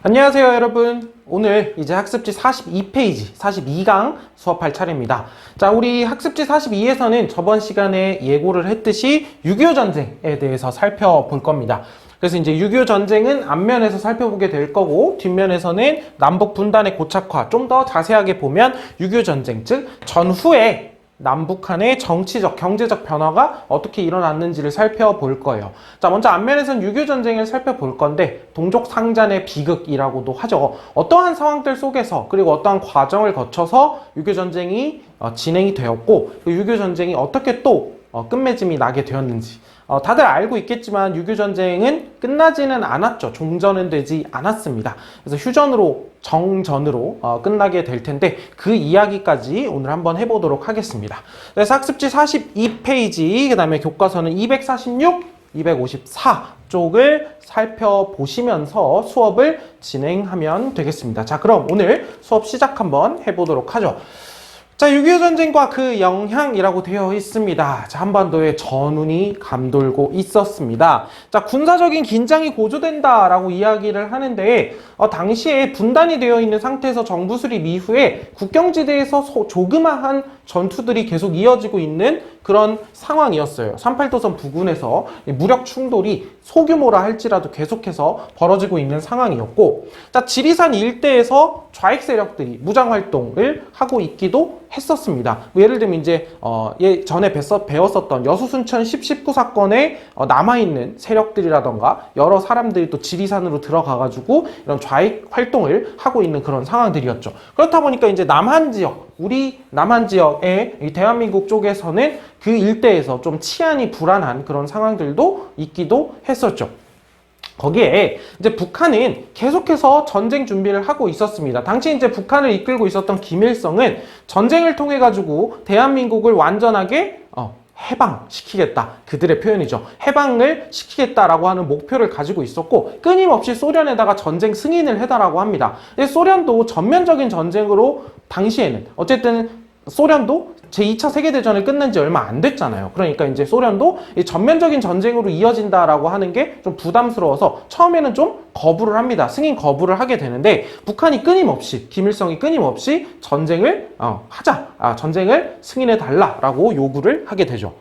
안녕하세요 여러분. 오늘 이제 학습지 42페이지 42강 수업할 차례입니다. 자, 우리 학습지 42에서는 저번 시간에 예고를 했듯이 6.25 전쟁에 대해서 살펴볼 겁니다. 그래서 이제 6.25 전쟁은 앞면에서 살펴보게 될 거고, 뒷면에서는 남북 분단의 고착화 좀 더 자세하게 보면 6.25 전쟁, 즉 전후에 남북한의 정치적, 경제적 변화가 어떻게 일어났는지를 살펴볼 거예요. 자, 먼저 앞면에서는 6.25 전쟁을 살펴볼 건데, 동족 상잔의 비극이라고도 하죠. 어떠한 상황들 속에서, 그리고 어떠한 과정을 거쳐서 6.25 전쟁이 진행이 되었고, 그 6.25 전쟁이 어떻게 또 끝맺음이 나게 되었는지. 다들 알고 있겠지만 6.25 전쟁은 끝나지는 않았죠. 종전은 되지 않았습니다. 그래서 휴전으로, 정전으로 끝나게 될 텐데, 그 이야기까지 오늘 한번 해보도록 하겠습니다. 그래서 학습지 42페이지, 그 다음에 교과서는 246, 254 쪽을 살펴보시면서 수업을 진행하면 되겠습니다. 자, 그럼 오늘 수업 시작 한번 해보도록 하죠. 자, 6.25 전쟁과 그 영향이라고 되어 있습니다. 자, 한반도에 전운이 감돌고 있었습니다. 자, 군사적인 긴장이 고조된다라고 이야기를 하는데, 당시에 분단이 되어 있는 상태에서 정부 수립 이후에 국경지대에서 조그마한 전투들이 계속 이어지고 있는 그런 상황이었어요. 38도선 부근에서 무력 충돌이 소규모라 할지라도 계속해서 벌어지고 있는 상황이었고, 자, 지리산 일대에서 좌익 세력들이 무장 활동을 하고 있기도 했었습니다. 예를 들면 이제 예전에 배웠었던 여수순천 10.19 사건에 남아있는 세력들이라던가 여러 사람들이 또 지리산으로 들어가가지고 이런 좌익 활동을 하고 있는 그런 상황들이었죠. 그렇다 보니까 이제 남한 지역, 우리 남한 지역의 이 대한민국 쪽에서는 그 일대에서 좀 치안이 불안한 그런 상황들도 있기도 했었죠. 거기에 이제 북한은 계속해서 전쟁 준비를 하고 있었습니다. 당시 이제 북한을 이끌고 있었던 김일성은 전쟁을 통해 가지고 대한민국을 완전하게 해방시키겠다. 그들의 표현이죠. 해방을 시키겠다라고 하는 목표를 가지고 있었고, 끊임없이 소련에다가 전쟁 승인을 해달라고 합니다. 소련도 전면적인 전쟁으로 당시에는 어쨌든 소련도 제2차 세계대전을 끝낸 지 얼마 안 됐잖아요. 그러니까 이제 소련도 전면적인 전쟁으로 이어진다라고 하는 게 좀 부담스러워서 처음에는 좀 거부를 합니다. 승인 거부를 하게 되는데, 북한이 끊임없이, 김일성이 끊임없이 전쟁을 전쟁을 승인해 달라라고 요구를 하게 되죠.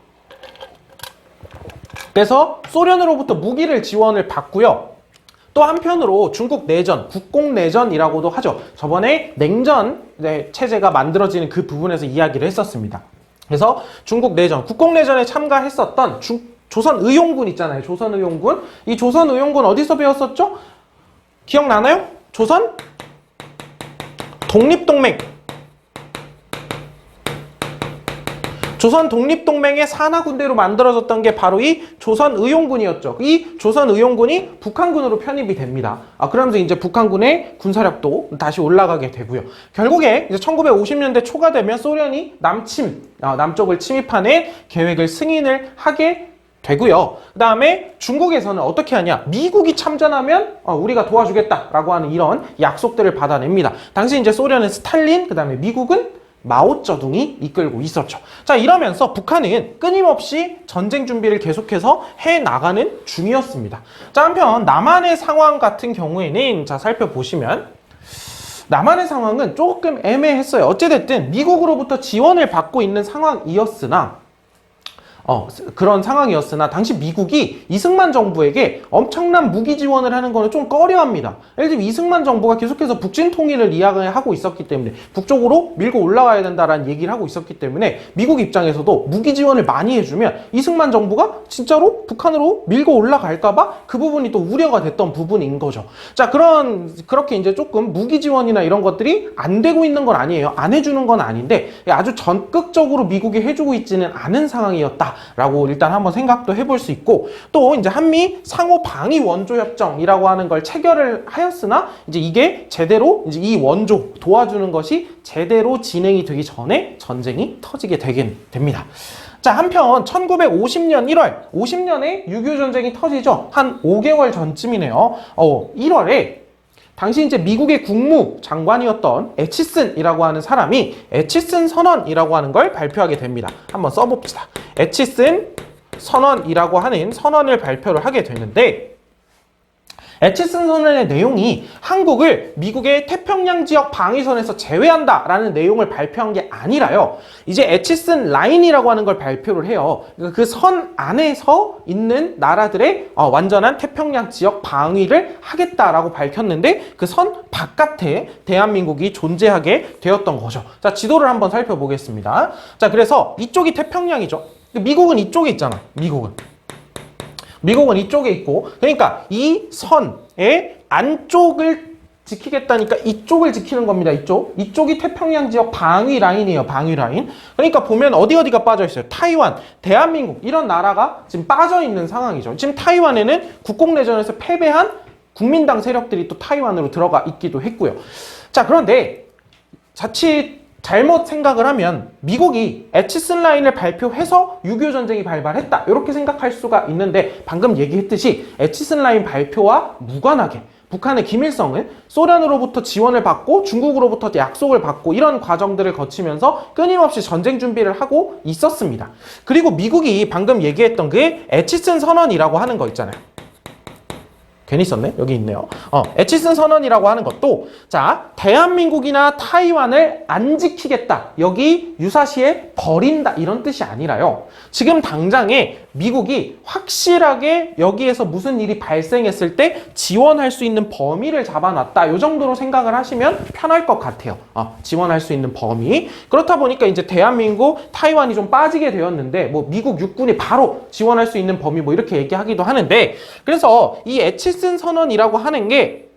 그래서 소련으로부터 무기를 지원을 받고요. 또 한편으로 중국 내전, 국공내전이라고도 하죠. 저번에 냉전 체제가 만들어지는 그 부분에서 이야기를 했었습니다. 그래서 중국 내전, 국공내전에 참가했었던 조선의용군 있잖아요. 조선의용군. 이 조선의용군 어디서 배웠었죠? 기억나나요? 조선 독립동맹. 조선 독립동맹의 산하 군대로 만들어졌던 게 바로 이 조선의용군이었죠. 이 조선의용군이 북한군으로 편입이 됩니다. 그러면서 이제 북한군의 군사력도 다시 올라가게 되고요. 결국에 이제 1950년대 초가 되면 소련이 남쪽을 침입하는 계획을 승인을 하게 되고요. 그 다음에 중국에서는 어떻게 하냐? 미국이 참전하면 우리가 도와주겠다라고 하는 이런 약속들을 받아냅니다. 당시 이제 소련은 스탈린, 그 다음에 미국은 마오쩌둥이 이끌고 있었죠. 자, 이러면서 북한은 끊임없이 전쟁 준비를 계속해서 해나가는 중이었습니다. 자, 한편 남한의 상황 같은 경우에는 자, 살펴보시면 남한의 상황은 조금 애매했어요. 어찌됐든 미국으로부터 지원을 받고 있는 상황이었으나 그런 상황이었으나 당시 미국이 이승만 정부에게 엄청난 무기 지원을 하는 거는 좀 꺼려합니다. 예를 들면 이승만 정부가 계속해서 북진 통일을 이야기하고 있었기 때문에 북쪽으로 밀고 올라가야 된다라는 얘기를 하고 있었기 때문에 미국 입장에서도 무기 지원을 많이 해주면 이승만 정부가 진짜로 북한으로 밀고 올라갈까봐 그 부분이 또 우려가 됐던 부분인 거죠. 자, 그렇게 이제 조금 무기 지원이나 이런 것들이 안 되고 있는 건 아니에요. 안 해주는 건 아닌데 아주 적극적으로 미국이 해주고 있지는 않은 상황이었다. 라고 일단 한번 생각도 해볼 수 있고, 또 이제 한미 상호 방위 원조 협정이라고 하는 걸 체결을 하였으나 이제 이게 제대로 이제 이 원조 도와주는 것이 제대로 진행이 되기 전에 전쟁이 터지게 되긴 됩니다. 자, 한편 1950년 1월 50년에 6.25 전쟁이 터지죠. 한 5개월 전쯤이네요. 1월에 당시 이제 미국의 국무장관이었던 애치슨이라고 하는 사람이 애치슨 선언이라고 하는 걸 발표하게 됩니다. 한번 써봅시다. 애치슨 선언이라고 하는 선언을 발표를 하게 되는데, 에치슨 선언의 내용이 한국을 미국의 태평양 지역 방위선에서 제외한다라는 내용을 발표한 게 아니라요. 이제 에치슨 라인이라고 하는 걸 발표를 해요. 그 선 안에서 있는 나라들의 완전한 태평양 지역 방위를 하겠다라고 밝혔는데 그 선 바깥에 대한민국이 존재하게 되었던 거죠. 자, 지도를 한번 살펴보겠습니다. 자, 그래서 이쪽이 태평양이죠. 미국은 이쪽에 있잖아. 미국은 이쪽에 있고, 그러니까 이 선의 안쪽을 지키겠다니까 이쪽을 지키는 겁니다. 이쪽이 태평양 지역 방위 라인이에요. 방위 라인. 그러니까 보면 어디가 빠져 있어요. 타이완, 대한민국 이런 나라가 지금 빠져 있는 상황이죠. 지금 타이완에는 국공내전에서 패배한 국민당 세력들이 또 타이완으로 들어가 있기도 했고요. 자, 그런데 자칫 잘못 생각을 하면 미국이 에치슨 라인을 발표해서 6.25 전쟁이 발발했다 이렇게 생각할 수가 있는데 방금 얘기했듯이 에치슨 라인 발표와 무관하게 북한의 김일성은 소련으로부터 지원을 받고 중국으로부터 약속을 받고 이런 과정들을 거치면서 끊임없이 전쟁 준비를 하고 있었습니다. 그리고 미국이 방금 얘기했던 그 에치슨 선언이라고 하는 거 있잖아요. 괜히 썼네? 여기 있네요. 에치슨 선언이라고 하는 것도 자, 대한민국이나 타이완을 안 지키겠다. 여기 유사시에 버린다. 이런 뜻이 아니라요. 지금 당장에 미국이 확실하게 여기에서 무슨 일이 발생했을 때 지원할 수 있는 범위를 잡아놨다. 이 정도로 생각을 하시면 편할 것 같아요. 지원할 수 있는 범위. 그렇다 보니까 이제 대한민국, 타이완이 좀 빠지게 되었는데 뭐 미국 육군이 바로 지원할 수 있는 범위 뭐 이렇게 얘기하기도 하는데 그래서 이 에치슨 선언이라고 하는 게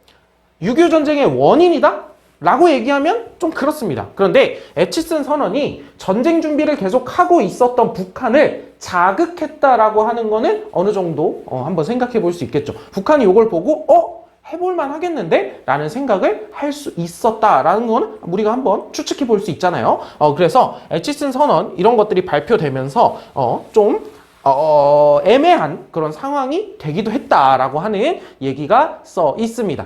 6.25 전쟁의 원인이다? 라고 얘기하면 좀 그렇습니다. 그런데 에치슨 선언이 전쟁 준비를 계속하고 있었던 북한을 자극했다라고 하는 거는 어느 정도 한번 생각해 볼 수 있겠죠. 북한이 이걸 보고 해볼만 하겠는데? 라는 생각을 할 수 있었다라는 거는 우리가 한번 추측해 볼 수 있잖아요. 그래서 에치슨 선언 이런 것들이 발표되면서 좀 애매한 그런 상황이 되기도 했다라고 하는 얘기가 써 있습니다.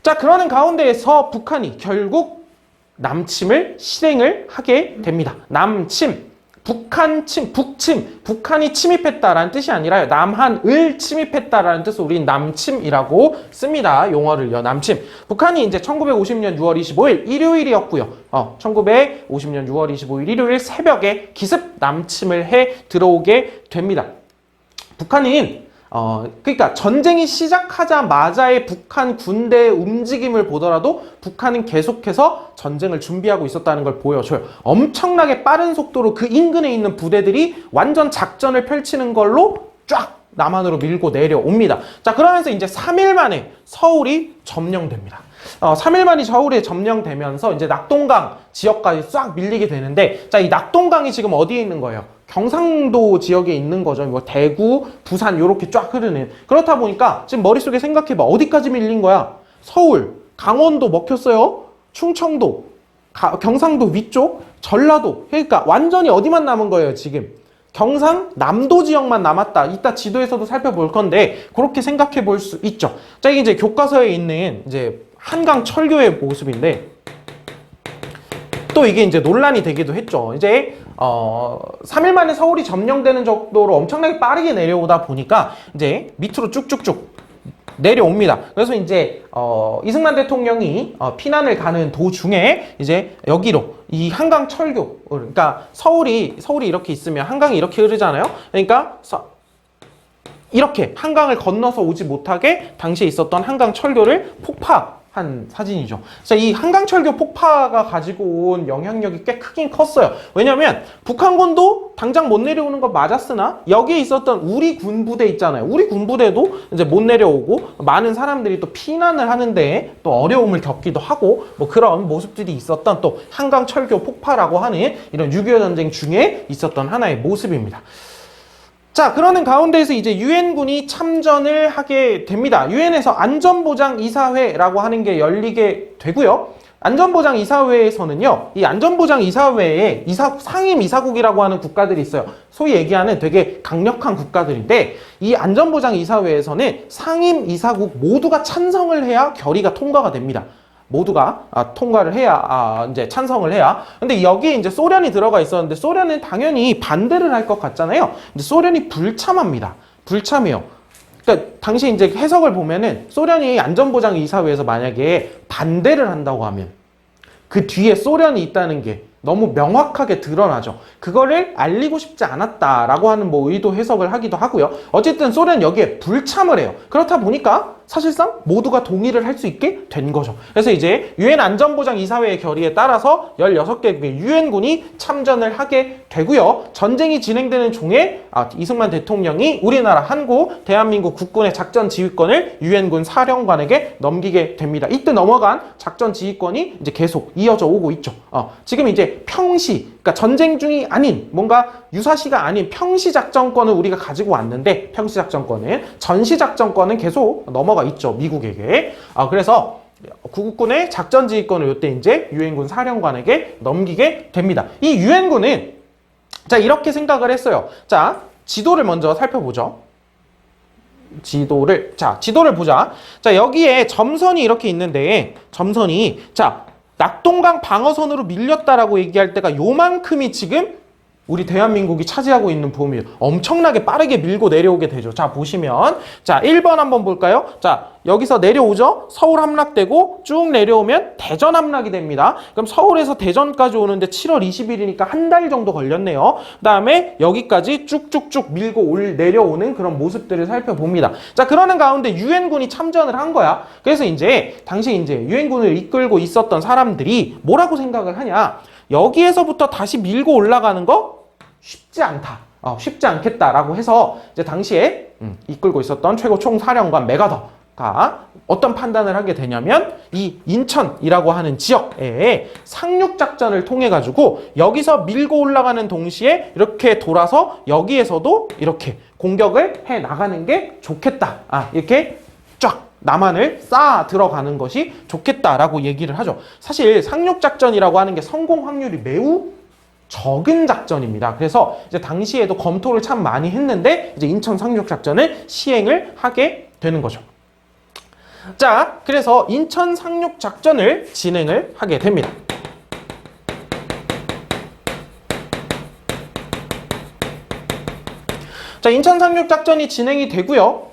자, 그러는 가운데에서 북한이 결국 남침을 실행을 하게 됩니다. 남침, 북한이 침입했다라는 뜻이 아니라요. 남한을 침입했다라는 뜻으로 우린 남침이라고 씁니다. 용어를요. 남침. 북한이 이제 1950년 6월 25일 일요일이었고요. 1950년 6월 25일 일요일 새벽에 기습 남침을 해 들어오게 됩니다. 북한은 그러니까 전쟁이 시작하자마자의 북한 군대의 움직임을 보더라도 북한은 계속해서 전쟁을 준비하고 있었다는 걸 보여줘요. 엄청나게 빠른 속도로 그 인근에 있는 부대들이 완전 작전을 펼치는 걸로 쫙 남한으로 밀고 내려옵니다. 자, 그러면서 이제 3일 만에 서울이 점령됩니다. 3일 만에 서울에 점령되면서 이제 낙동강 지역까지 싹 밀리게 되는데 자, 이 낙동강이 지금 어디에 있는 거예요? 경상도 지역에 있는 거죠. 뭐 대구, 부산 이렇게 쫙 흐르는. 그렇다 보니까 지금 머릿속에 생각해봐. 어디까지 밀린 거야? 서울, 강원도 먹혔어요. 충청도, 경상도 위쪽, 전라도. 그러니까 완전히 어디만 남은 거예요, 지금. 경상남도 지역만 남았다. 이따 지도에서도 살펴볼 건데 그렇게 생각해 볼 수 있죠. 자, 이게 이제 교과서에 있는 이제 한강 철교의 모습인데 또 이게 이제 논란이 되기도 했죠. 이제 3일 만에 서울이 점령되는 정도로 엄청나게 빠르게 내려오다 보니까 이제 밑으로 쭉쭉쭉 내려옵니다. 그래서 이제 이승만 대통령이 피난을 가는 도중에 이제 여기로 이 한강 철교, 그러니까 서울이 이렇게 있으면 한강이 이렇게 흐르잖아요. 그러니까 이렇게 한강을 건너서 오지 못하게 당시에 있었던 한강 철교를 폭파한 사진이죠. 자, 이 한강철교 폭파가 가지고 온 영향력이 꽤 크긴 컸어요. 왜냐면 북한군도 당장 못 내려오는 건 맞았으나 여기에 있었던 우리 군부대 있잖아요. 우리 군부대도 이제 못 내려오고 많은 사람들이 또 피난을 하는데 또 어려움을 겪기도 하고 뭐 그런 모습들이 있었던 또 한강철교 폭파라고 하는 이런 6.25 전쟁 중에 있었던 하나의 모습입니다. 자, 그러는 가운데에서 이제 유엔군이 참전을 하게 됩니다. 유엔에서 안전보장이사회라고 하는 게 열리게 되고요. 안전보장이사회에서는요, 이 안전보장이사회에 상임이사국이라고 하는 국가들이 있어요. 소위 얘기하는 되게 강력한 국가들인데, 이 안전보장이사회에서는 상임이사국 모두가 찬성을 해야 결의가 통과가 됩니다. 모두가 통과를 해야 이제 찬성을 해야. 근데 여기에 이제 소련이 들어가 있었는데 소련은 당연히 반대를 할 것 같잖아요. 근데 소련이 불참합니다. 불참해요. 그러니까 당시 이제 해석을 보면은 소련이 안전보장이사회에서 만약에 반대를 한다고 하면 그 뒤에 소련이 있다는 게 너무 명확하게 드러나죠. 그거를 알리고 싶지 않았다라고 하는 뭐 의도 해석을 하기도 하고요. 어쨌든 소련 여기에 불참을 해요. 그렇다 보니까 사실상 모두가 동의를 할 수 있게 된 거죠. 그래서 이제 유엔 안전보장이사회의 결의에 따라서 16개국의 유엔군이 참전을 하게 되고요. 전쟁이 진행되는 중에 이승만 대통령이 우리나라 한국 대한민국 국군의 작전 지휘권을 유엔군 사령관에게 넘기게 됩니다. 이때 넘어간 작전 지휘권이 이제 계속 이어져 오고 있죠. 지금 이제 평시, 그러니까 전쟁 중이 아닌 뭔가 유사시가 아닌 평시 작전권을 우리가 가지고 왔는데, 평시 작전권은, 전시 작전권은 계속 넘어가 있죠, 미국에게. 그래서 구국군의 작전 지휘권을 이때 이제 유엔군 사령관에게 넘기게 됩니다. 이 유엔군은 자, 이렇게 생각을 했어요. 자, 지도를 먼저 살펴보죠. 지도를 보자. 자, 여기에 점선이 이렇게 있는데, 점선이, 자, 낙동강 방어선으로 밀렸다라고 얘기할 때가 요만큼이 지금 우리 대한민국이 차지하고 있는 범위예요. 엄청나게 빠르게 밀고 내려오게 되죠. 자, 보시면, 자, 1번 한번 볼까요? 자, 여기서 내려오죠? 서울 함락되고 쭉 내려오면 대전 함락이 됩니다. 그럼 서울에서 대전까지 오는데 7월 20일이니까 한 달 정도 걸렸네요. 그 다음에 여기까지 쭉쭉쭉 밀고 내려오는 그런 모습들을 살펴봅니다. 자, 그러는 가운데 유엔군이 참전을 한 거야. 그래서 이제 당시 이제 유엔군을 이끌고 있었던 사람들이 뭐라고 생각을 하냐? 여기에서부터 다시 밀고 올라가는 거 쉽지 않다. 쉽지 않겠다라고 해서 이제 당시에 이끌고 있었던 최고 총사령관 메가더가 어떤 판단을 하게 되냐면 이 인천이라고 하는 지역에 상륙작전을 통해 가지고 여기서 밀고 올라가는 동시에 이렇게 돌아서 여기에서도 이렇게 공격을 해 나가는 게 좋겠다. 이렇게 쫙 남한을 쌓아 들어가는 것이 좋겠다라고 얘기를 하죠. 사실 상륙작전이라고 하는 게 성공 확률이 매우 적은 작전입니다. 그래서 이제 당시에도 검토를 참 많이 했는데 이제 인천 상륙작전을 시행을 하게 되는 거죠. 자, 그래서 인천 상륙작전을 진행을 하게 됩니다. 자, 인천 상륙작전이 진행이 되고요.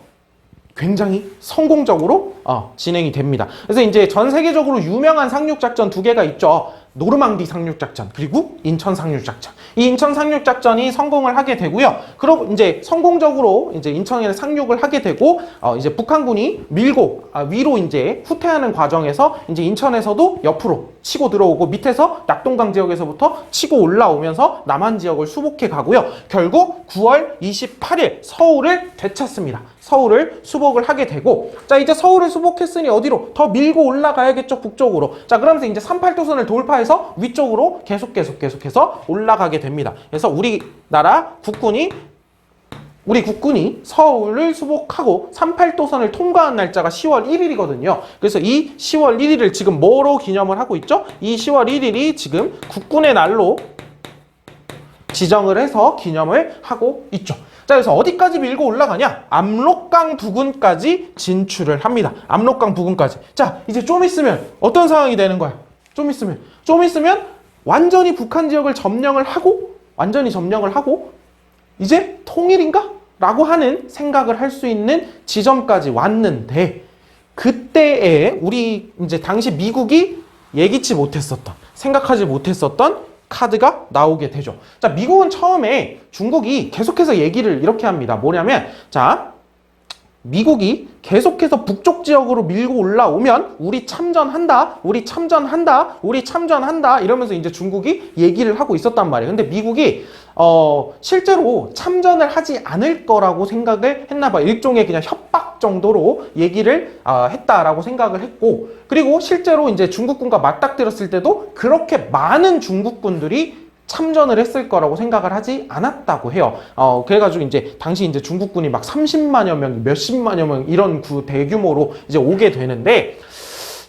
굉장히 성공적으로 진행이 됩니다. 그래서 이제 전 세계적으로 유명한 상륙작전 두 개가 있죠. 노르망디 상륙작전 그리고 인천 상륙작전. 이 인천 상륙작전이 성공을 하게 되고요. 그리고 이제 성공적으로 이제 인천에 상륙을 하게 되고 이제 북한군이 밀고 위로 이제 후퇴하는 과정에서 이제 인천에서도 옆으로 치고 들어오고 밑에서 낙동강 지역에서부터 치고 올라오면서 남한 지역을 수복해 가고요. 결국 9월 28일 서울을 되찾습니다. 서울을 수복을 하게 되고, 자, 이제 서울을 수복했으니 어디로? 더 밀고 올라가야겠죠, 북쪽으로. 자, 그러면서 이제 38도선을 돌파해서 위쪽으로 계속해서 올라가게 됩니다. 그래서 우리 국군이 서울을 수복하고 38도선을 통과한 날짜가 10월 1일이거든요. 그래서 이 10월 1일을 지금 뭐로 기념을 하고 있죠? 이 10월 1일이 지금 국군의 날로 지정을 해서 기념을 하고 있죠. 자, 그래서 어디까지 밀고 올라가냐? 압록강 부근까지 진출을 합니다. 압록강 부근까지. 자, 이제 좀 있으면 어떤 상황이 되는 거야? 좀 있으면 완전히 북한 지역을 점령을 하고 이제 통일인가? 라고 하는 생각을 할 수 있는 지점까지 왔는데, 그때에 우리 이제 당시 미국이 예기치 못했었던, 생각하지 못했었던 카드가 나오게 되죠. 자, 미국은 처음에 중국이 계속해서 얘기를 이렇게 합니다. 뭐냐면, 자, 미국이 계속해서 북쪽 지역으로 밀고 올라오면 우리 참전한다 이러면서 이제 중국이 얘기를 하고 있었단 말이에요. 근데 미국이 실제로 참전을 하지 않을 거라고 생각을 했나 봐요. 일종의 그냥 협박 정도로 얘기를 했다라고 생각을 했고, 그리고 실제로 이제 중국군과 맞닥뜨렸을 때도 그렇게 많은 중국군들이 참전을 했을 거라고 생각을 하지 않았다고 해요. 그래가지고 이제 당시 이제 중국군이 막 30만여 명, 몇십만여 명 이런 대규모로 이제 오게 되는데,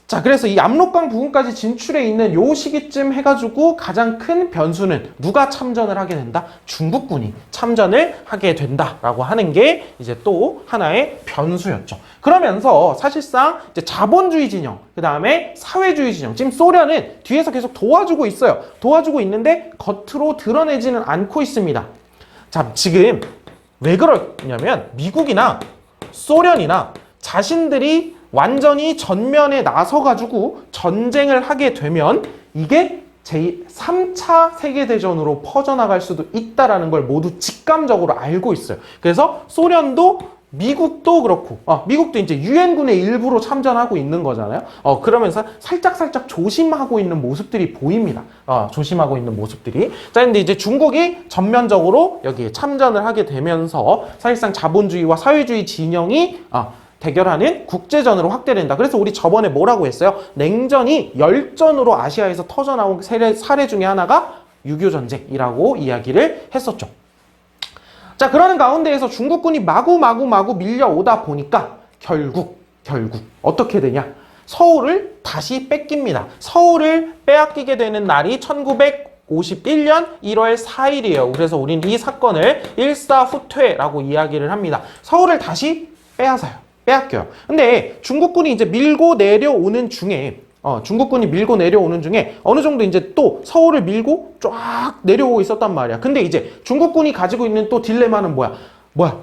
자, 그래서 이 압록강 부근까지 진출해 있는 요 시기쯤 해가지고 가장 큰 변수는 누가 참전을 하게 된다? 중국군이 참전을 하게 된다라고 하는 게 이제 또 하나의 변수였죠. 그러면서 사실상 이제 자본주의 진영, 그 다음에 사회주의 진영, 지금 소련은 뒤에서 계속 도와주고 있어요. 도와주고 있는데 겉으로 드러내지는 않고 있습니다. 자, 지금 왜 그러냐면 미국이나 소련이나 자신들이 완전히 전면에 나서가지고 전쟁을 하게 되면 이게 제3차 세계대전으로 퍼져나갈 수도 있다라는 걸 모두 직감적으로 알고 있어요. 그래서 소련도 미국도 그렇고, 미국도 이제 유엔군의 일부로 참전하고 있는 거잖아요. 그러면서 살짝 조심하고 있는 모습들이 보입니다. 조심하고 있는 모습들이. 자, 근데 이제 중국이 전면적으로 여기에 참전을 하게 되면서 사실상 자본주의와 사회주의 진영이 대결하는 국제전으로 확대된다. 그래서 우리 저번에 뭐라고 했어요? 냉전이 열전으로 아시아에서 터져나온 사례 중에 하나가 6.25 전쟁이라고 이야기를 했었죠. 자, 그러는 가운데에서 중국군이 마구 밀려오다 보니까 결국 어떻게 되냐? 서울을 다시 뺏깁니다. 서울을 빼앗기게 되는 날이 1951년 1월 4일이에요. 그래서 우리는 이 사건을 일사후퇴라고 이야기를 합니다. 서울을 다시 빼앗겨요. 근데 중국군이 이제 밀고 내려오는 중에 어느 정도 이제 또 서울을 밀고 쫙 내려오고 있었단 말이야. 근데 이제 중국군이 가지고 있는 또 딜레마는 뭐야?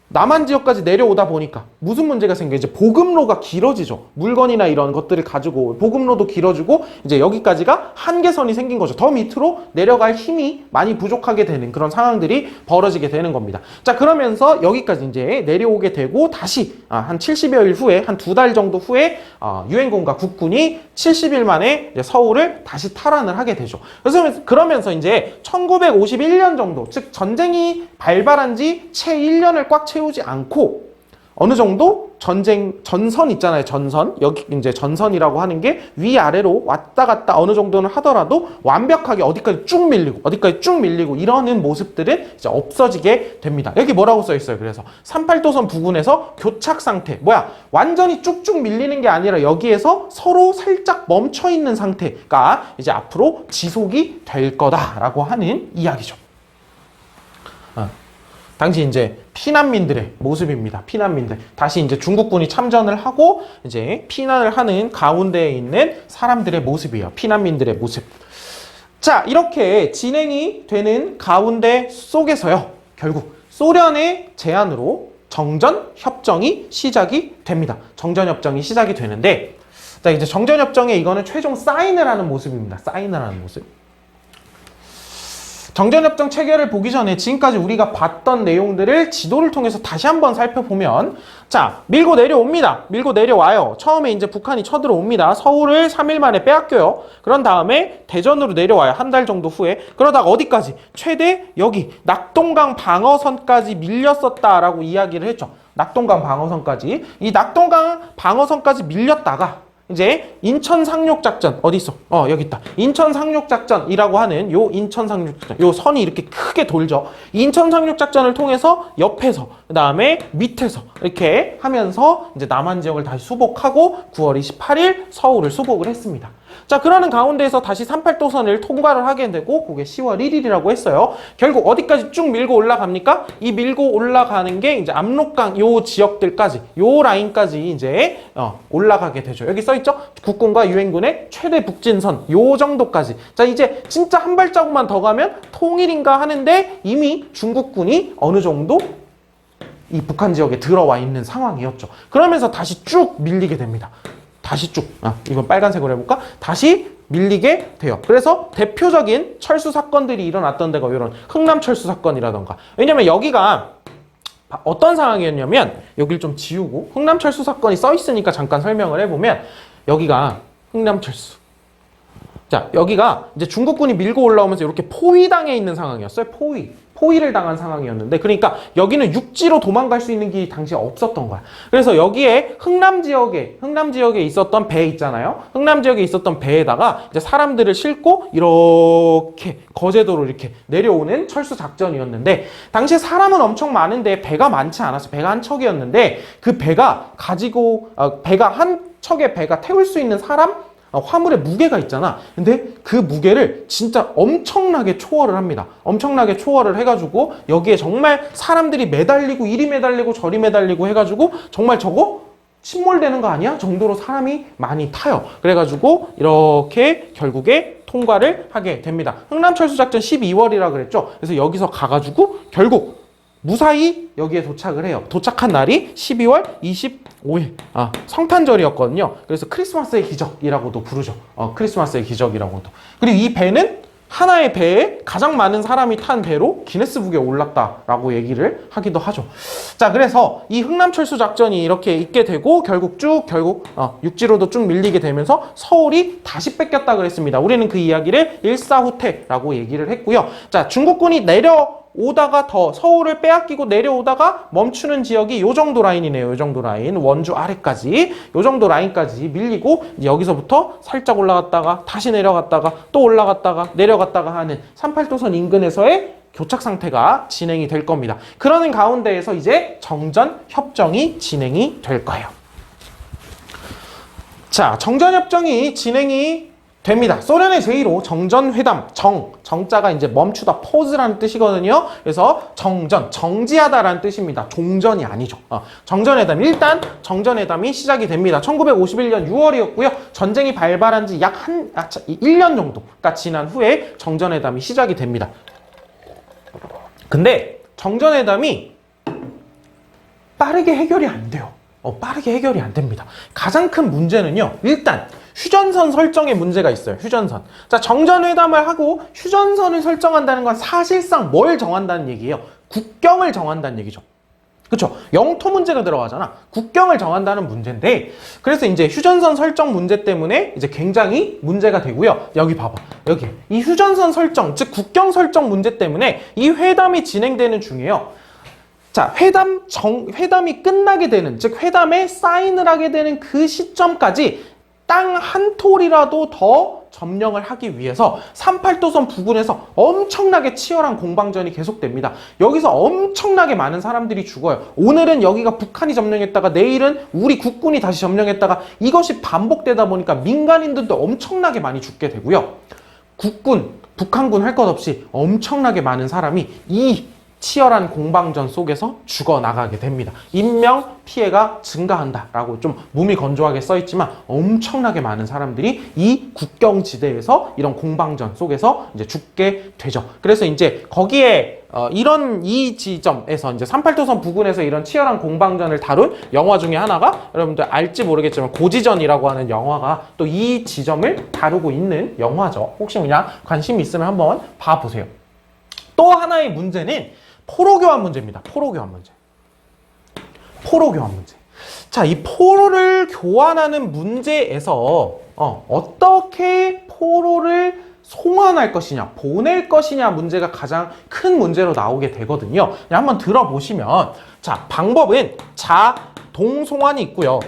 남한 지역까지 내려오다 보니까 무슨 문제가 생겨? 이제 보급로가 길어지죠. 물건이나 이런 것들을 가지고 보급로도 길어지고 이제 여기까지가 한계선이 생긴 거죠. 더 밑으로 내려갈 힘이 많이 부족하게 되는 그런 상황들이 벌어지게 되는 겁니다. 자, 그러면서 여기까지 이제 내려오게 되고 다시 한 70여일 후에 한 2달 정도 후에 유엔군과 국군이 70일 만에 이제 서울을 다시 탈환을 하게 되죠. 그러면서 이제 1951년 정도, 즉 전쟁이 발발한 지 채 1년을 꽉 채우지 않고 어느 정도 전선 있잖아요. 전선. 여기 이제 전선이라고 하는 게 위아래로 왔다 갔다 어느 정도는 하더라도 완벽하게 어디까지 쭉 밀리고 이러는 모습들은 이제 없어지게 됩니다. 여기 뭐라고 써 있어요? 그래서 38도선 부근에서 교착 상태. 완전히 쭉쭉 밀리는 게 아니라 여기에서 서로 살짝 멈춰 있는 상태가 이제 앞으로 지속이 될 거다라고 하는 이야기죠. 당시 이제 피난민들의 모습입니다. 피난민들. 다시 이제 중국군이 참전을 하고 이제 피난을 하는 가운데에 있는 사람들의 모습이에요. 피난민들의 모습. 자, 이렇게 진행이 되는 가운데 속에서요. 결국 소련의 제안으로 정전협정이 시작이 됩니다. 정전협정이 시작이 되는데, 자, 이제 정전협정에 이거는 최종 사인을 하는 모습입니다. 사인을 하는 모습. 정전협정 체결을 보기 전에 지금까지 우리가 봤던 내용들을 지도를 통해서 다시 한번 살펴보면, 자, 밀고 내려옵니다. 밀고 내려와요. 처음에 이제 북한이 쳐들어옵니다. 서울을 3일 만에 빼앗겨요. 그런 다음에 대전으로 내려와요. 한 달 정도 후에. 그러다가 어디까지? 최대 여기 낙동강 방어선까지 밀렸었다라고 이야기를 했죠. 낙동강 방어선까지. 이 낙동강 방어선까지 밀렸다가 이제 인천 상륙작전 어디 있어? 여기 있다. 인천 상륙작전이라고 하는 요 인천 상륙작전, 요 선이 이렇게 크게 돌죠. 인천 상륙작전을 통해서 옆에서 그다음에 밑에서 이렇게 하면서 이제 남한 지역을 다시 수복하고 9월 28일 서울을 수복을 했습니다. 자, 그러는 가운데에서 다시 38도선을 통과를 하게 되고 그게 10월 1일이라고 했어요. 결국 어디까지 쭉 밀고 올라갑니까? 이 밀고 올라가는 게 이제 압록강 요 지역들까지, 요 라인까지 이제 올라가게 되죠. 여기 써있죠? 국군과 유엔군의 최대 북진선 요 정도까지. 자, 이제 진짜 한 발자국만 더 가면 통일인가 하는데 이미 중국군이 어느 정도 이 북한 지역에 들어와 있는 상황이었죠. 그러면서 다시 쭉 밀리게 됩니다. 다시 쭉, 이건 빨간색으로 해볼까? 다시 밀리게 돼요. 그래서 대표적인 철수 사건들이 일어났던 데가 이런 흥남 철수 사건이라던가. 왜냐면 여기가 어떤 상황이었냐면, 여기를 좀 지우고 흥남 철수 사건이 써 있으니까 잠깐 설명을 해보면, 여기가 흥남 철수. 자, 여기가 이제 중국군이 밀고 올라오면서 이렇게 포위당해 있는 상황이었어요. 포위를 당한 상황이었는데, 그러니까 여기는 육지로 도망갈 수 있는 길이 당시에 없었던 거야. 그래서 여기에 흥남 지역에 있었던 배 있잖아요. 흥남 지역에 있었던 배에다가 이제 사람들을 싣고 이렇게 거제도로 이렇게 내려오는 철수 작전이었는데, 당시에 사람은 엄청 많은데 배가 많지 않았어요. 배가 한 척이었는데 그 배가 가지고 배가 한 척의 배가 태울 수 있는 사람 화물의 무게가 있잖아. 근데 그 무게를 진짜 엄청나게 초월을 합니다. 엄청나게 초월을 해가지고 여기에 정말 사람들이 매달리고 이리 매달리고 저리 매달리고 해가지고 정말 저거 침몰되는 거 아니야? 정도로 사람이 많이 타요. 그래가지고 이렇게 결국에 통과를 하게 됩니다. 흥남철수작전 12월이라 그랬죠. 그래서 여기서 가가지고 결국 무사히 여기에 도착을 해요. 도착한 날이 12월 25일 성탄절이었거든요. 그래서 크리스마스의 기적이라고도 부르죠. 크리스마스의 기적이라고도. 그리고 이 배는 하나의 배에 가장 많은 사람이 탄 배로 기네스북에 올랐다라고 얘기를 하기도 하죠. 자, 그래서 이 흥남철수 작전이 이렇게 있게 되고 결국 육지로도 쭉 밀리게 되면서 서울이 다시 뺏겼다 그랬습니다. 우리는 그 이야기를 일사후퇴라고 얘기를 했고요. 자, 중국군이 내려오다가 더 서울을 빼앗기고 내려오다가 멈추는 지역이 요 정도 라인이네요. 요 정도 라인. 원주 아래까지. 요 정도 라인까지 밀리고 이제 여기서부터 살짝 올라갔다가 다시 내려갔다가 또 올라갔다가 내려갔다가 하는 38도선 인근에서의 교착 상태가 진행이 될 겁니다. 그러는 가운데에서 이제 정전협정이 진행이 될 거예요. 자, 정전협정이 진행이 됩니다. 소련의 제1호 정전회담, 정자가 이제 멈추다, 포즈라는 뜻이거든요. 그래서 정지하다라는 뜻입니다. 종전이 아니죠. 정전회담, 일단 정전회담이 시작이 됩니다. 1951년 6월이었고요. 전쟁이 발발한 지 약 1년 정도가 지난 후에 정전회담이 시작이 됩니다. 근데 정전회담이 빠르게 해결이 안 돼요. 빠르게 해결이 안 됩니다. 가장 큰 문제는요, 일단 휴전선 설정에 문제가 있어요. 휴전선. 자, 정전회담을 하고 휴전선을 설정한다는 건 사실상 뭘 정한다는 얘기예요? 국경을 정한다는 얘기죠. 그렇죠? 영토 문제가 들어가잖아. 국경을 정한다는 문제인데, 그래서 이제 휴전선 설정 문제 때문에 이제 굉장히 문제가 되고요. 여기 봐봐. 여기 이 휴전선 설정, 즉 국경 설정 문제 때문에 이 회담이 진행되는 중이에요. 자, 회담이 끝나게 되는, 즉 회담에 사인을 하게 되는 그 시점까지 땅 한 톨이라도 더 점령을 하기 위해서 38도선 부근에서 엄청나게 치열한 공방전이 계속됩니다. 여기서 엄청나게 많은 사람들이 죽어요. 오늘은 여기가 북한이 점령했다가 내일은 우리 국군이 다시 점령했다가 이것이 반복되다 보니까 민간인들도 엄청나게 많이 죽게 되고요. 국군, 북한군 할 것 없이 엄청나게 많은 사람이 이 치열한 공방전 속에서 죽어나가게 됩니다. 인명 피해가 증가한다라고 좀 몸이 건조하게 써있지만 엄청나게 많은 사람들이 이 국경지대에서 이런 공방전 속에서 이제 죽게 되죠. 그래서 이제 거기에 이 지점에서 이제 38도선 부근에서 이런 치열한 공방전을 다룬 영화 중에 하나가 여러분들 알지 모르겠지만 고지전이라고 하는 영화가 또 이 지점을 다루고 있는 영화죠. 혹시 그냥 관심 있으면 한번 봐보세요. 또 하나의 문제는 포로교환 문제입니다. 포로교환 문제. 자, 이 포로를 교환하는 문제에서 어떻게 포로를 송환할 것이냐, 보낼 것이냐 문제가 가장 큰 문제로 나오게 되거든요. 한번 들어보시면, 자, 방법은 자동송환이 있고요.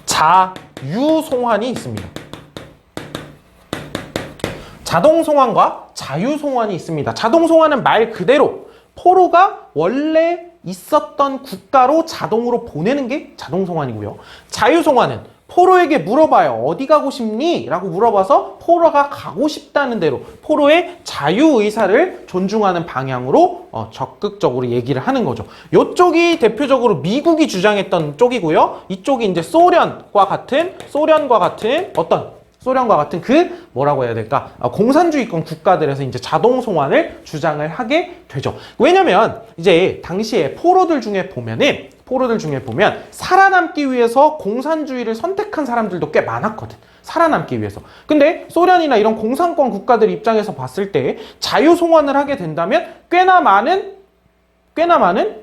자유송환이 있습니다. 자동송환과 자유송환이 있습니다. 자동송환은 말 그대로 포로가 원래 있었던 국가로 자동으로 보내는 게 자동송환이고요. 자유송환은 포로에게 물어봐요. 어디 가고 싶니? 라고 물어봐서 포로가 가고 싶다는 대로 포로의 자유의사를 존중하는 방향으로 적극적으로 얘기를 하는 거죠. 이쪽이 대표적으로 미국이 주장했던 쪽이고요. 이쪽이 이제 소련과 같은 그 뭐라고 해야 될까? 공산주의권 국가들에서 이제 자동 송환을 주장을 하게 되죠. 왜냐면 이제 당시에 포로들 중에 보면 살아남기 위해서 공산주의를 선택한 사람들도 꽤 많았거든. 살아남기 위해서. 근데 소련이나 이런 공산권 국가들 입장에서 봤을 때 자유 송환을 하게 된다면 꽤나 많은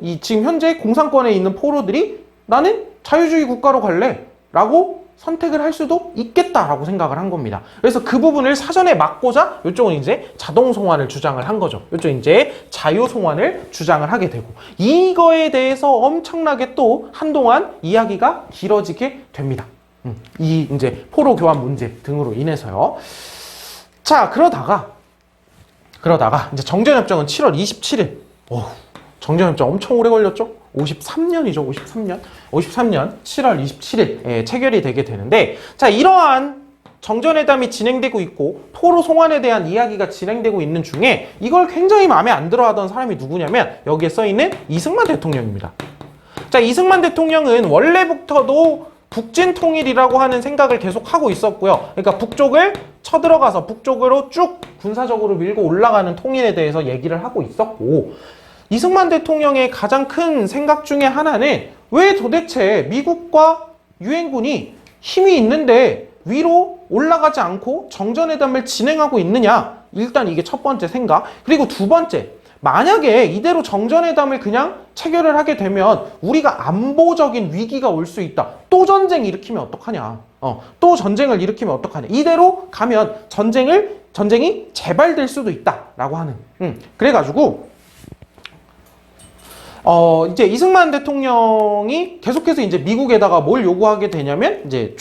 이 지금 현재 공산권에 있는 포로들이 나는 자유주의 국가로 갈래 라고 선택을 할 수도 있겠다라고 생각을 한 겁니다. 그래서 그 부분을 사전에 막고자 이쪽은 이제 자동 송환을 주장을 한 거죠. 이쪽은 이제 자유 송환을 주장을 하게 되고, 이거에 대해서 엄청나게 또 한동안 이야기가 길어지게 됩니다. 이 이제 포로 교환 문제 등으로 인해서요. 자, 그러다가 이제 정전협정은 7월 27일. 정전협정 엄청 오래 걸렸죠? 53년이죠. 53년 7월 27일 체결이 되게 되는데, 자, 이러한 정전회담이 진행되고 있고 포로 송환에 대한 이야기가 진행되고 있는 중에 이걸 굉장히 마음에 안 들어 하던 사람이 누구냐면 여기에 써있는 이승만 대통령입니다. 자, 이승만 대통령은 원래부터도 북진 통일이라고 하는 생각을 계속 하고 있었고요. 그러니까 북쪽을 쳐들어가서 북쪽으로 쭉 군사적으로 밀고 올라가는 통일에 대해서 얘기를 하고 있었고, 이승만 대통령의 가장 큰 생각 중에 하나는 왜 도대체 미국과 유엔군이 힘이 있는데 위로 올라가지 않고 정전회담을 진행하고 있느냐. 일단 이게 첫 번째 생각. 그리고 두 번째, 만약에 이대로 정전회담을 그냥 체결을 하게 되면 우리가 안보적인 위기가 올 수 있다. 또 전쟁 일으키면 어떡하냐. 또 전쟁을 일으키면 어떡하냐. 이대로 가면 전쟁이 재발될 수도 있다라고 하는. 그래가지고 이제 이승만 대통령이 계속해서 이제 미국에다가 뭘 요구하게 되냐면 이제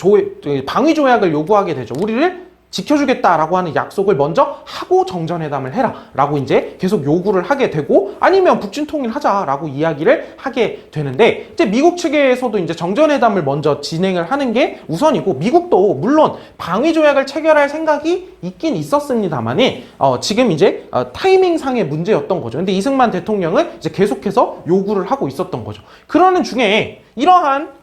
방위 조약을 요구하게 되죠. 우리를 지켜주겠다라고 하는 약속을 먼저 하고 정전회담을 해라라고 이제 계속 요구를 하게 되고, 아니면 북진 통일하자라고 이야기를 하게 되는데, 이제 미국 측에서도 이제 정전회담을 먼저 진행을 하는 게 우선이고, 미국도 물론 방위 조약을 체결할 생각이 있긴 있었습니다만은 지금 이제 타이밍상의 문제였던 거죠. 근데 이승만 대통령은 이제 계속해서 요구를 하고 있었던 거죠. 그러는 중에 이러한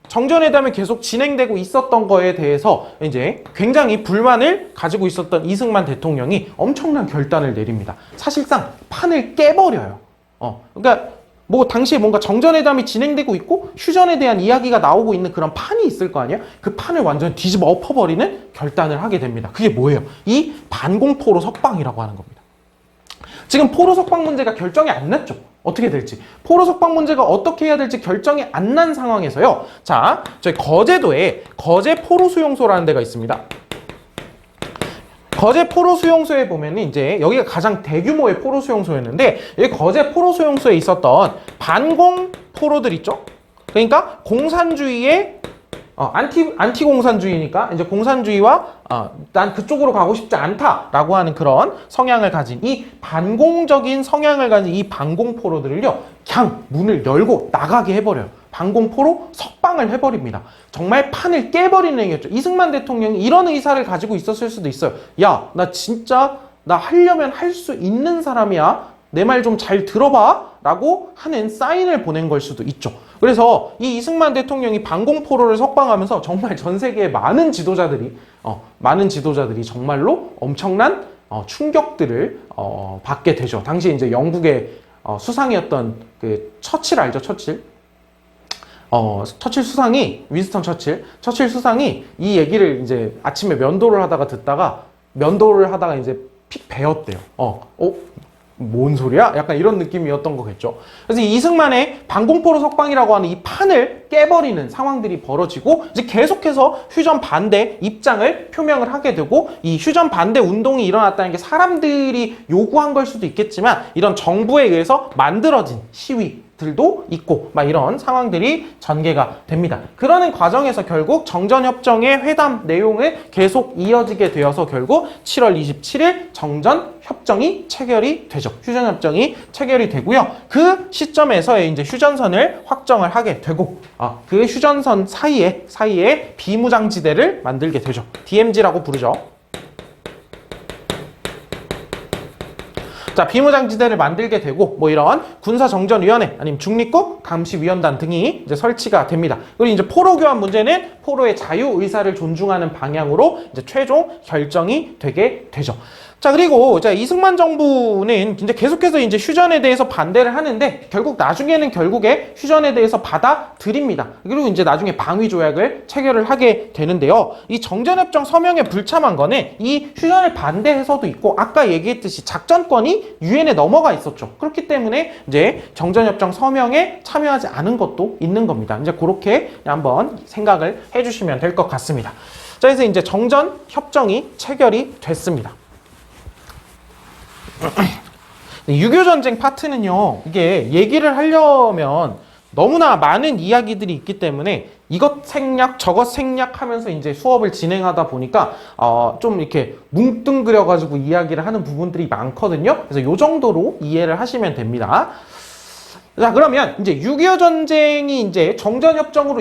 정전회담이 계속 진행되고 있었던 거에 대해서 이제 굉장히 불만을 가지고 있었던 이승만 대통령이 엄청난 결단을 내립니다. 사실상 판을 깨버려요. 그러니까 뭐 당시에 뭔가 정전회담이 진행되고 있고 휴전에 대한 이야기가 나오고 있는 그런 판이 있을 거 아니야? 그 판을 완전 뒤집어 엎어버리는 결단을 하게 됩니다. 그게 뭐예요? 이 반공포로 석방이라고 하는 겁니다. 지금 포로 석방 문제가 결정이 안 났죠. 어떻게 될지. 포로 석방 문제가 어떻게 해야 될지 결정이 안 난 상황에서요. 자, 저희 거제도에 거제 포로 수용소라는 데가 있습니다. 거제 포로 수용소에 보면은 이제 여기가 가장 대규모의 포로 수용소였는데, 여기 거제 포로 수용소에 있었던 반공 포로들 있죠. 그러니까 공산주의의 안티 공산주의니까 이제 공산주의와 난 그쪽으로 가고 싶지 않다라고 하는 그런 성향을 가진 이 반공적인 성향을 가진 이 반공포로들을요, 그냥 문을 열고 나가게 해버려요. 반공포로 석방을 해버립니다. 정말 판을 깨버리는 행위였죠. 이승만 대통령이 이런 의사를 가지고 있었을 수도 있어요. 야, 나 진짜 나 하려면 할 수 있는 사람이야. 내 말 좀 잘 들어봐 라고 하는 사인을 보낸 걸 수도 있죠. 그래서 이 이승만 대통령이 반공포로를 석방하면서 정말 전 세계의 많은 지도자들이 정말로 엄청난 충격들을 받게 되죠. 당시에 이제 영국의 수상이었던 그 처칠 알죠? 처칠 수상이, 윈스턴 처칠 수상이 이 얘기를 이제 아침에 면도를 하다가 이제 픽 배웠대요. 뭔 소리야? 약간 이런 느낌이었던 거겠죠. 그래서 이승만의 반공포로 석방이라고 하는 이 판을 깨버리는 상황들이 벌어지고, 이제 계속해서 휴전 반대 입장을 표명을 하게 되고, 이 휴전 반대 운동이 일어났다는 게 사람들이 요구한 걸 수도 있겠지만 이런 정부에 의해서 만들어진 시위들도 있고 막 이런 상황들이 전개가 됩니다. 그러는 과정에서 결국 정전협정의 회담 내용을 계속 이어지게 되어서 결국 7월 27일 정전협정이 체결이 되죠. 휴전협정이 체결이 되고요. 그 시점에서의 이제 휴전선을 확정을 하게 되고, 그 휴전선 사이에 비무장지대를 만들게 되죠. DMZ라고 부르죠. 자, 비무장지대를 만들게 되고, 뭐 이런 군사정전위원회 아니면 중립국 감시위원단 등이 이제 설치가 됩니다. 그리고 이제 포로 교환 문제는 포로의 자유 의사를 존중하는 방향으로 이제 최종 결정이 되게 되죠. 자, 그리고 이승만 정부는 이제 계속해서 이제 휴전에 대해서 반대를 하는데, 나중에는 휴전에 대해서 받아들입니다. 그리고 이제 나중에 방위 조약을 체결을 하게 되는데요. 이 정전협정 서명에 불참한 거는 이 휴전을 반대해서도 있고, 아까 얘기했듯이 작전권이 유엔에 넘어가 있었죠. 그렇기 때문에 이제 정전협정 서명에 참여하지 않은 것도 있는 겁니다. 이제 그렇게 한번 생각을 해주시면 될 것 같습니다. 자, 그래서 이제 정전협정이 체결이 됐습니다. 6.25 전쟁 파트는요, 이게 얘기를 하려면 너무나 많은 이야기들이 있기 때문에 이것 생략 저것 생략 하면서 이제 수업을 진행하다 보니까 좀 이렇게 뭉뚱그려가지고 이야기를 하는 부분들이 많거든요. 그래서 요 정도로 이해를 하시면 됩니다. 자, 그러면 이제 6.25 전쟁이 이제 정전협정으로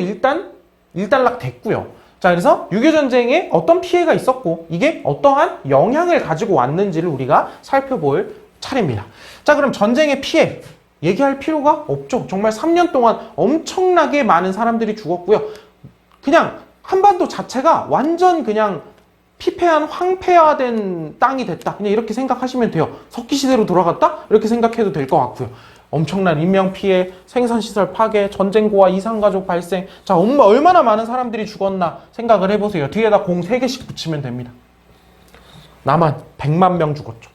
일단락 됐고요. 자, 그래서 6.25 전쟁에 어떤 피해가 있었고 이게 어떠한 영향을 가지고 왔는지를 우리가 살펴볼 차례입니다. 자, 그럼 전쟁의 피해 얘기할 필요가 없죠. 정말 3년 동안 엄청나게 많은 사람들이 죽었고요. 그냥 한반도 자체가 완전 그냥 피폐한 황폐화된 땅이 됐다. 그냥 이렇게 생각하시면 돼요. 석기시대로 돌아갔다? 이렇게 생각해도 될 것 같고요. 엄청난 인명피해, 생산시설 파괴, 전쟁고와 이산가족 발생. 자, 얼마나 많은 사람들이 죽었나 생각을 해보세요. 뒤에다 공 3개씩 붙이면 됩니다. 남한 100만 명 죽었죠.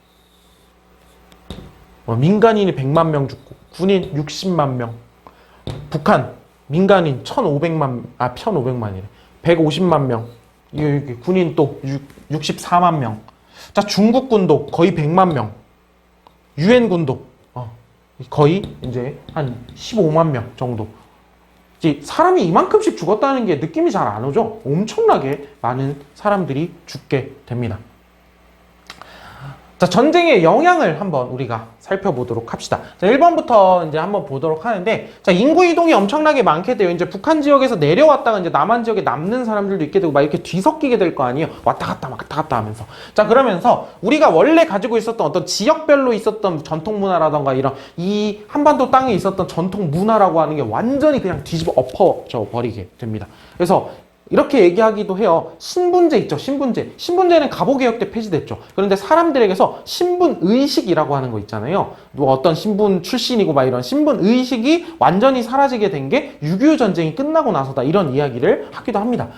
민간인이 100만 명 죽고 군인 60만 명. 북한 민간인 1,500만이래. 150만 명. 여기 군인 또 64만 명. 자, 중국군도 거의 100만 명. 유엔군도 거의 이제 한 15만 명 정도. 이제 사람이 이만큼씩 죽었다는 게 느낌이 잘 안 오죠? 엄청나게 많은 사람들이 죽게 됩니다. 자, 전쟁의 영향을 한번 우리가 살펴보도록 합시다. 자, 1번부터 이제 한번 보도록 하는데, 자, 인구 이동이 엄청나게 많게 돼요. 이제 북한 지역에서 내려왔다가 이제 남한 지역에 남는 사람들도 있게 되고, 막 이렇게 뒤섞이게 될 거 아니에요? 왔다 갔다 하면서. 자, 그러면서 우리가 원래 가지고 있었던 어떤 지역별로 있었던 전통 문화라던가 이런 이 한반도 땅에 있었던 전통 문화라고 하는 게 완전히 그냥 뒤집어 엎어져 버리게 됩니다. 그래서 이렇게 얘기하기도 해요. 신분제 있죠, 신분제. 신분제는 갑오개혁 때 폐지됐죠. 그런데 사람들에게서 신분의식이라고 하는 거 있잖아요. 뭐 어떤 신분 출신이고 막 이런 신분의식이 완전히 사라지게 된 게 6.25 전쟁이 끝나고 나서다. 이런 이야기를 하기도 합니다.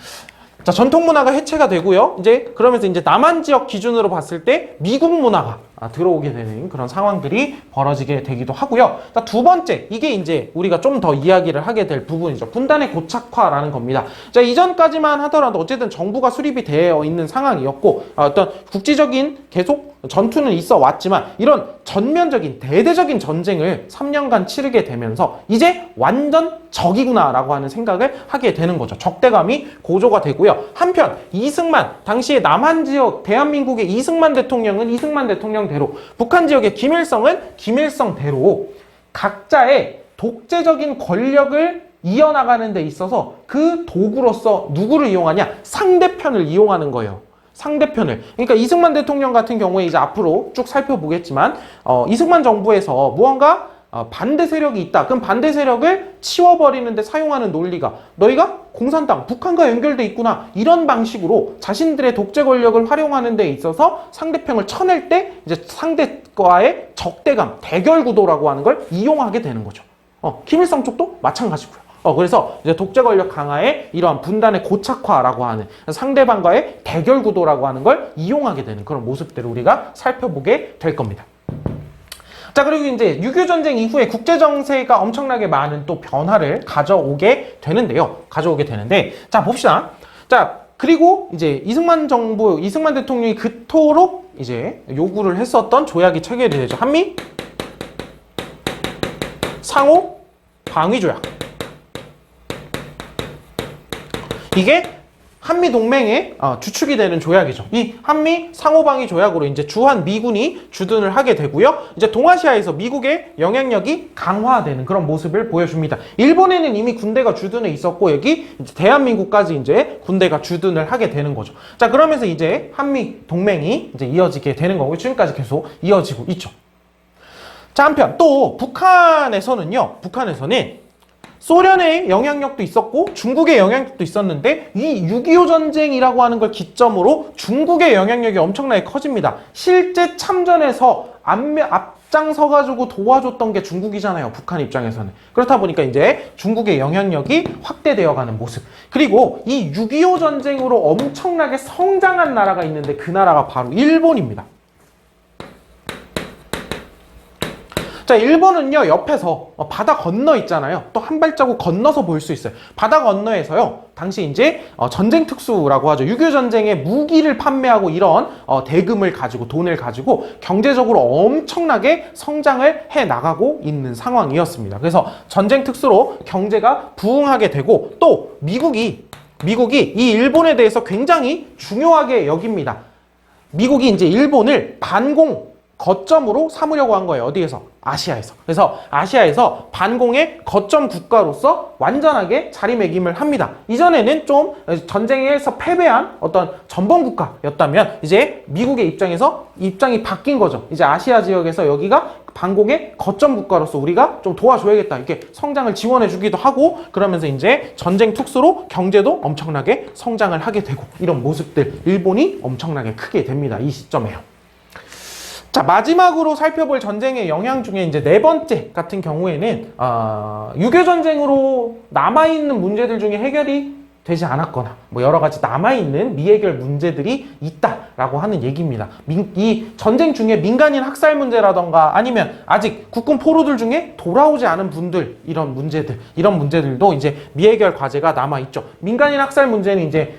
자, 전통 문화가 해체가 되고요. 이제 그러면서 이제 남한 지역 기준으로 봤을 때 미국 문화가 들어오게 되는 그런 상황들이 벌어지게 되기도 하고요. 자, 두 번째, 이게 이제 우리가 좀 더 이야기를 하게 될 부분이죠. 분단의 고착화라는 겁니다. 자, 이전까지만 하더라도 어쨌든 정부가 수립이 되어 있는 상황이었고, 어떤 국지적인 계속 전투는 있어 왔지만 이런 전면적인 대대적인 전쟁을 3년간 치르게 되면서 이제 완전 적이구나라고 하는 생각을 하게 되는 거죠. 적대감이 고조가 되고요. 한편 이승만, 당시에 남한 지역 대한민국의 이승만 대통령은 이승만 대통령대로, 북한 지역의 김일성은 김일성대로 각자의 독재적인 권력을 이어나가는 데 있어서 그 도구로서 누구를 이용하냐? 상대편을 이용하는 거예요. 상대편을. 그러니까 이승만 대통령 같은 경우에 이제 앞으로 쭉 살펴보겠지만 이승만 정부에서 무언가 반대 세력이 있다. 그럼 반대 세력을 치워버리는데 사용하는 논리가, 너희가 공산당, 북한과 연결돼 있구나. 이런 방식으로 자신들의 독재 권력을 활용하는 데 있어서 상대편을 쳐낼 때 이제 상대과의 적대감, 대결 구도라고 하는 걸 이용하게 되는 거죠. 김일성 쪽도 마찬가지고요. 그래서 이제 독재 권력 강화에 이러한 분단의 고착화라고 하는 상대방과의 대결 구도라고 하는 걸 이용하게 되는 그런 모습들을 우리가 살펴보게 될 겁니다. 자, 그리고 이제 6.25 전쟁 이후에 국제 정세가 엄청나게 많은 또 변화를 가져오게 되는데요. 자, 봅시다. 자, 그리고 이제 이승만 대통령이 그토록 이제 요구를 했었던 조약이 체결이 되죠. 한미 상호 방위 조약. 이게 한미동맹의 주축이 되는 조약이죠. 이 한미 상호방위 조약으로 이제 주한 미군이 주둔을 하게 되고요. 이제 동아시아에서 미국의 영향력이 강화되는 그런 모습을 보여줍니다. 일본에는 이미 군대가 주둔해 있었고, 여기 이제 대한민국까지 이제 군대가 주둔을 하게 되는 거죠. 자, 그러면서 이제 한미 동맹이 이제 이어지게 되는 거고, 지금까지 계속 이어지고 있죠. 자, 한편 또 북한에서는 소련의 영향력도 있었고 중국의 영향력도 있었는데, 이 6.25 전쟁이라고 하는 걸 기점으로 중국의 영향력이 엄청나게 커집니다. 실제 참전에서 앞장서가지고 도와줬던 게 중국이잖아요. 북한 입장에서는. 그렇다 보니까 이제 중국의 영향력이 확대되어가는 모습. 그리고 이 6.25 전쟁으로 엄청나게 성장한 나라가 있는데 그 나라가 바로 일본입니다. 자, 일본은요, 옆에서 바다 건너 있잖아요. 또 한 발자국 건너서 볼 수 있어요. 바다 건너에서요, 당시 이제 전쟁 특수라고 하죠. 6.25 전쟁에 무기를 판매하고 이런 대금을 가지고, 돈을 가지고 경제적으로 엄청나게 성장을 해 나가고 있는 상황이었습니다. 그래서 전쟁 특수로 경제가 부흥하게 되고, 또 미국이 이 일본에 대해서 굉장히 중요하게 여깁니다. 미국이 이제 일본을 반공 거점으로 삼으려고 한 거예요. 어디에서? 아시아에서. 그래서 아시아에서 반공의 거점 국가로서 완전하게 자리매김을 합니다. 이전에는 좀 전쟁에서 패배한 어떤 전범 국가였다면 이제 미국의 입장에서 입장이 바뀐 거죠. 이제 아시아 지역에서 여기가 반공의 거점 국가로서 우리가 좀 도와줘야겠다. 이렇게 성장을 지원해 주기도 하고 그러면서 이제 전쟁 특수로 경제도 엄청나게 성장을 하게 되고 이런 모습들 일본이 엄청나게 크게 됩니다. 이 시점에요. 자, 마지막으로 살펴볼 전쟁의 영향 중에 이제 네 번째 같은 경우에는 6.25 전쟁으로 남아있는 문제들 중에 해결이 되지 않았거나 뭐 여러 가지 남아있는 미해결 문제들이 있다라고 하는 얘기입니다. 이 전쟁 중에 민간인 학살 문제라던가 아니면 아직 국군 포로들 중에 돌아오지 않은 분들 이런 문제들도 이제 미해결 과제가 남아있죠. 민간인 학살 문제는 이제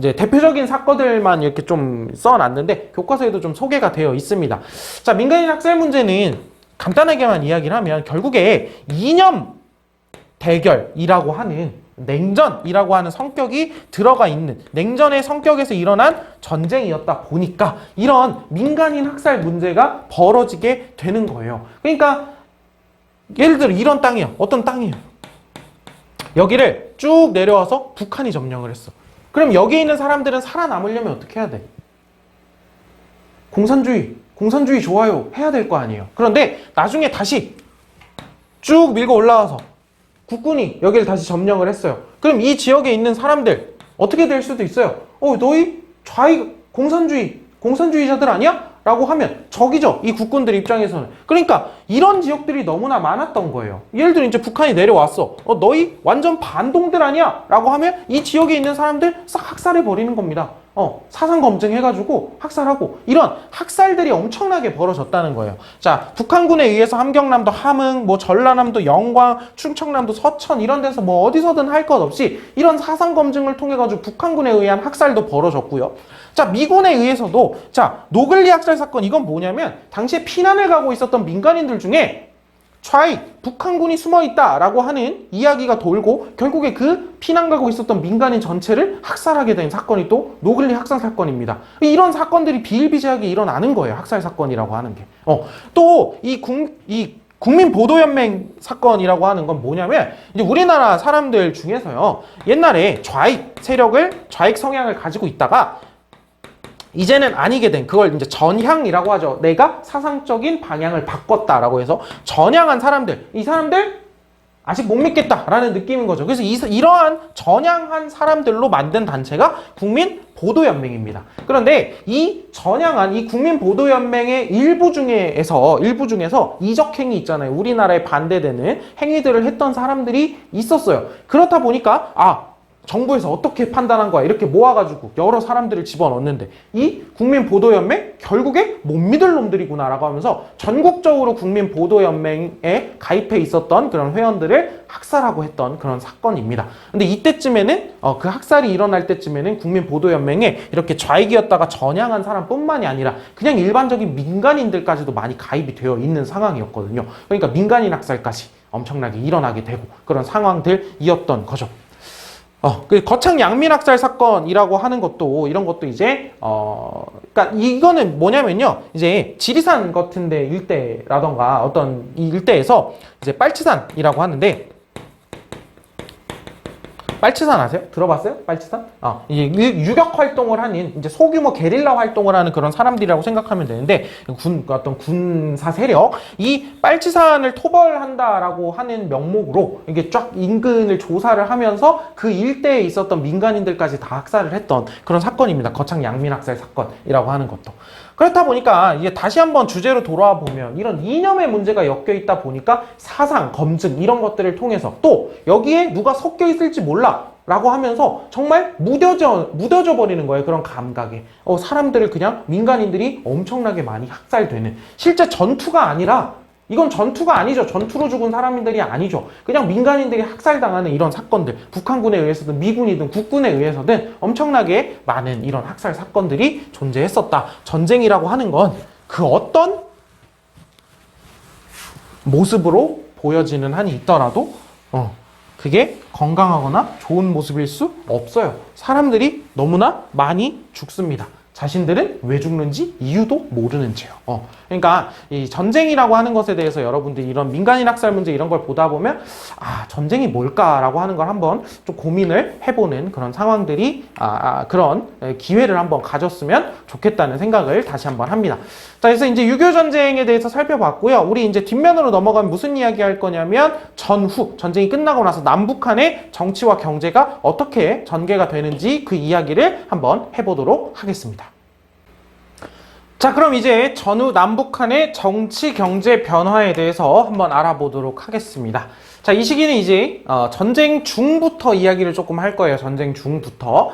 대표적인 사건들만 이렇게 좀 써놨는데 교과서에도 좀 소개가 되어 있습니다. 자, 민간인 학살 문제는 간단하게만 이야기를 하면 결국에 이념 대결이라고 하는 냉전이라고 하는 성격이 들어가 있는 냉전의 성격에서 일어난 전쟁이었다 보니까 이런 민간인 학살 문제가 벌어지게 되는 거예요. 그러니까 예를 들어 이런 땅이에요. 어떤 땅이에요? 여기를 쭉 내려와서 북한이 점령을 했어. 그럼 여기에 있는 사람들은 살아남으려면 어떻게 해야 돼? 공산주의 좋아요 해야 될 거 아니에요. 그런데 나중에 다시 쭉 밀고 올라와서 국군이 여기를 다시 점령을 했어요. 그럼 이 지역에 있는 사람들 어떻게 될 수도 있어요. 너희 공산주의자들 아니야? 라고 하면 적이죠. 이 국군들 입장에서는. 그러니까 이런 지역들이 너무나 많았던 거예요. 예를 들어 이제 북한이 내려왔어. 너희 완전 반동들 아니야? 라고 하면 이 지역에 있는 사람들 싹 학살해 버리는 겁니다. 사상 검증해가지고 학살하고 이런 학살들이 엄청나게 벌어졌다는 거예요. 자, 북한군에 의해서 함경남도 함흥, 뭐 전라남도 영광, 충청남도 서천 이런 데서 뭐 어디서든 할 것 없이 이런 사상 검증을 통해 가지고 북한군에 의한 학살도 벌어졌고요. 자, 미군에 의해서도 자, 노글리 학살 사건 이건 뭐냐면 당시에 피난을 가고 있었던 민간인들 중에 북한군이 숨어있다라고 하는 이야기가 돌고 결국에 그 피난 가고 있었던 민간인 전체를 학살하게 된 사건이 또 노글리 학살 사건입니다. 이런 사건들이 비일비재하게 일어나는 거예요. 학살 사건이라고 하는 게. 또 이 국민보도연맹 사건이라고 하는 건 뭐냐면 이제 우리나라 사람들 중에서요. 옛날에 좌익 성향을 가지고 있다가 이제는 아니게 된 그걸 이제 전향이라고 하죠. 내가 사상적인 방향을 바꿨다라고 해서 전향한 사람들, 이 사람들 아직 못 믿겠다라는 느낌인 거죠. 그래서 이러한 전향한 사람들로 만든 단체가 국민보도연맹입니다. 그런데 이 전향한 이 국민보도연맹의 일부 중에서 이적행위 있잖아요. 우리나라에 반대되는 행위들을 했던 사람들이 있었어요. 그렇다 보니까 정부에서 어떻게 판단한 거야? 이렇게 모아가지고 여러 사람들을 집어넣는데 이 국민보도연맹 결국에 못 믿을 놈들이구나 라고 하면서 전국적으로 국민보도연맹에 가입해 있었던 그런 회원들을 학살하고 했던 그런 사건입니다. 근데 이때쯤에는 그 학살이 일어날 때쯤에는 국민보도연맹에 이렇게 좌익이었다가 전향한 사람뿐만이 아니라 그냥 일반적인 민간인들까지도 많이 가입이 되어 있는 상황이었거든요. 그러니까 민간인 학살까지 엄청나게 일어나게 되고 그런 상황들이었던 거죠. 그 거창 양민학살 사건이라고 하는 것도 이런 것도 이제 그러니까 이거는 뭐냐면요. 이제 지리산 같은 데 일대라던가 어떤 이 일대에서 이제 빨치산이라고 하는데 빨치산 아세요? 들어봤어요? 빨치산? 이제 유격 활동을 하는 이제 소규모 게릴라 활동을 하는 그런 사람들이라고 생각하면 되는데 어떤 군사 세력 이 빨치산을 토벌한다라고 하는 명목으로 이게 쫙 인근을 조사를 하면서 그 일대에 있었던 민간인들까지 다 학살을 했던 그런 사건입니다. 거창 양민학살 사건이라고 하는 것도. 그렇다 보니까 이게 다시 한번 주제로 돌아와 보면 이런 이념의 문제가 엮여 있다 보니까 사상, 검증 이런 것들을 통해서 또 여기에 누가 섞여 있을지 몰라 라고 하면서 정말 무뎌져 버리는 거예요. 그런 감각에. 사람들을 그냥 민간인들이 엄청나게 많이 학살되는 실제 전투가 아니라 이건 전투가 아니죠. 전투로 죽은 사람들이 아니죠. 그냥 민간인들이 학살당하는 이런 사건들 북한군에 의해서든 미군이든 국군에 의해서든 엄청나게 많은 이런 학살 사건들이 존재했었다. 전쟁이라고 하는 건 그 어떤 모습으로 보여지는 한이 있더라도 그게 건강하거나 좋은 모습일 수 없어요. 사람들이 너무나 많이 죽습니다. 자신들은 왜 죽는지 이유도 모르는 채요. 그러니까 이 전쟁이라고 하는 것에 대해서 여러분들이 이런 민간인 학살 문제 이런 걸 보다 보면 전쟁이 뭘까라고 하는 걸 한번 좀 고민을 해보는 그런 상황들이 그런 기회를 한번 가졌으면 좋겠다는 생각을 다시 한번 합니다. 자, 그래서 이제 6.25 전쟁에 대해서 살펴봤고요. 우리 이제 뒷면으로 넘어가면 무슨 이야기 할 거냐면 전후 전쟁이 끝나고 나서 남북한의 정치와 경제가 어떻게 전개가 되는지 그 이야기를 한번 해보도록 하겠습니다. 자, 그럼 이제 전후 남북한의 정치, 경제 변화에 대해서 한번 알아보도록 하겠습니다. 자, 이 시기는 이제 전쟁 중부터 이야기를 조금 할 거예요. 전쟁 중부터.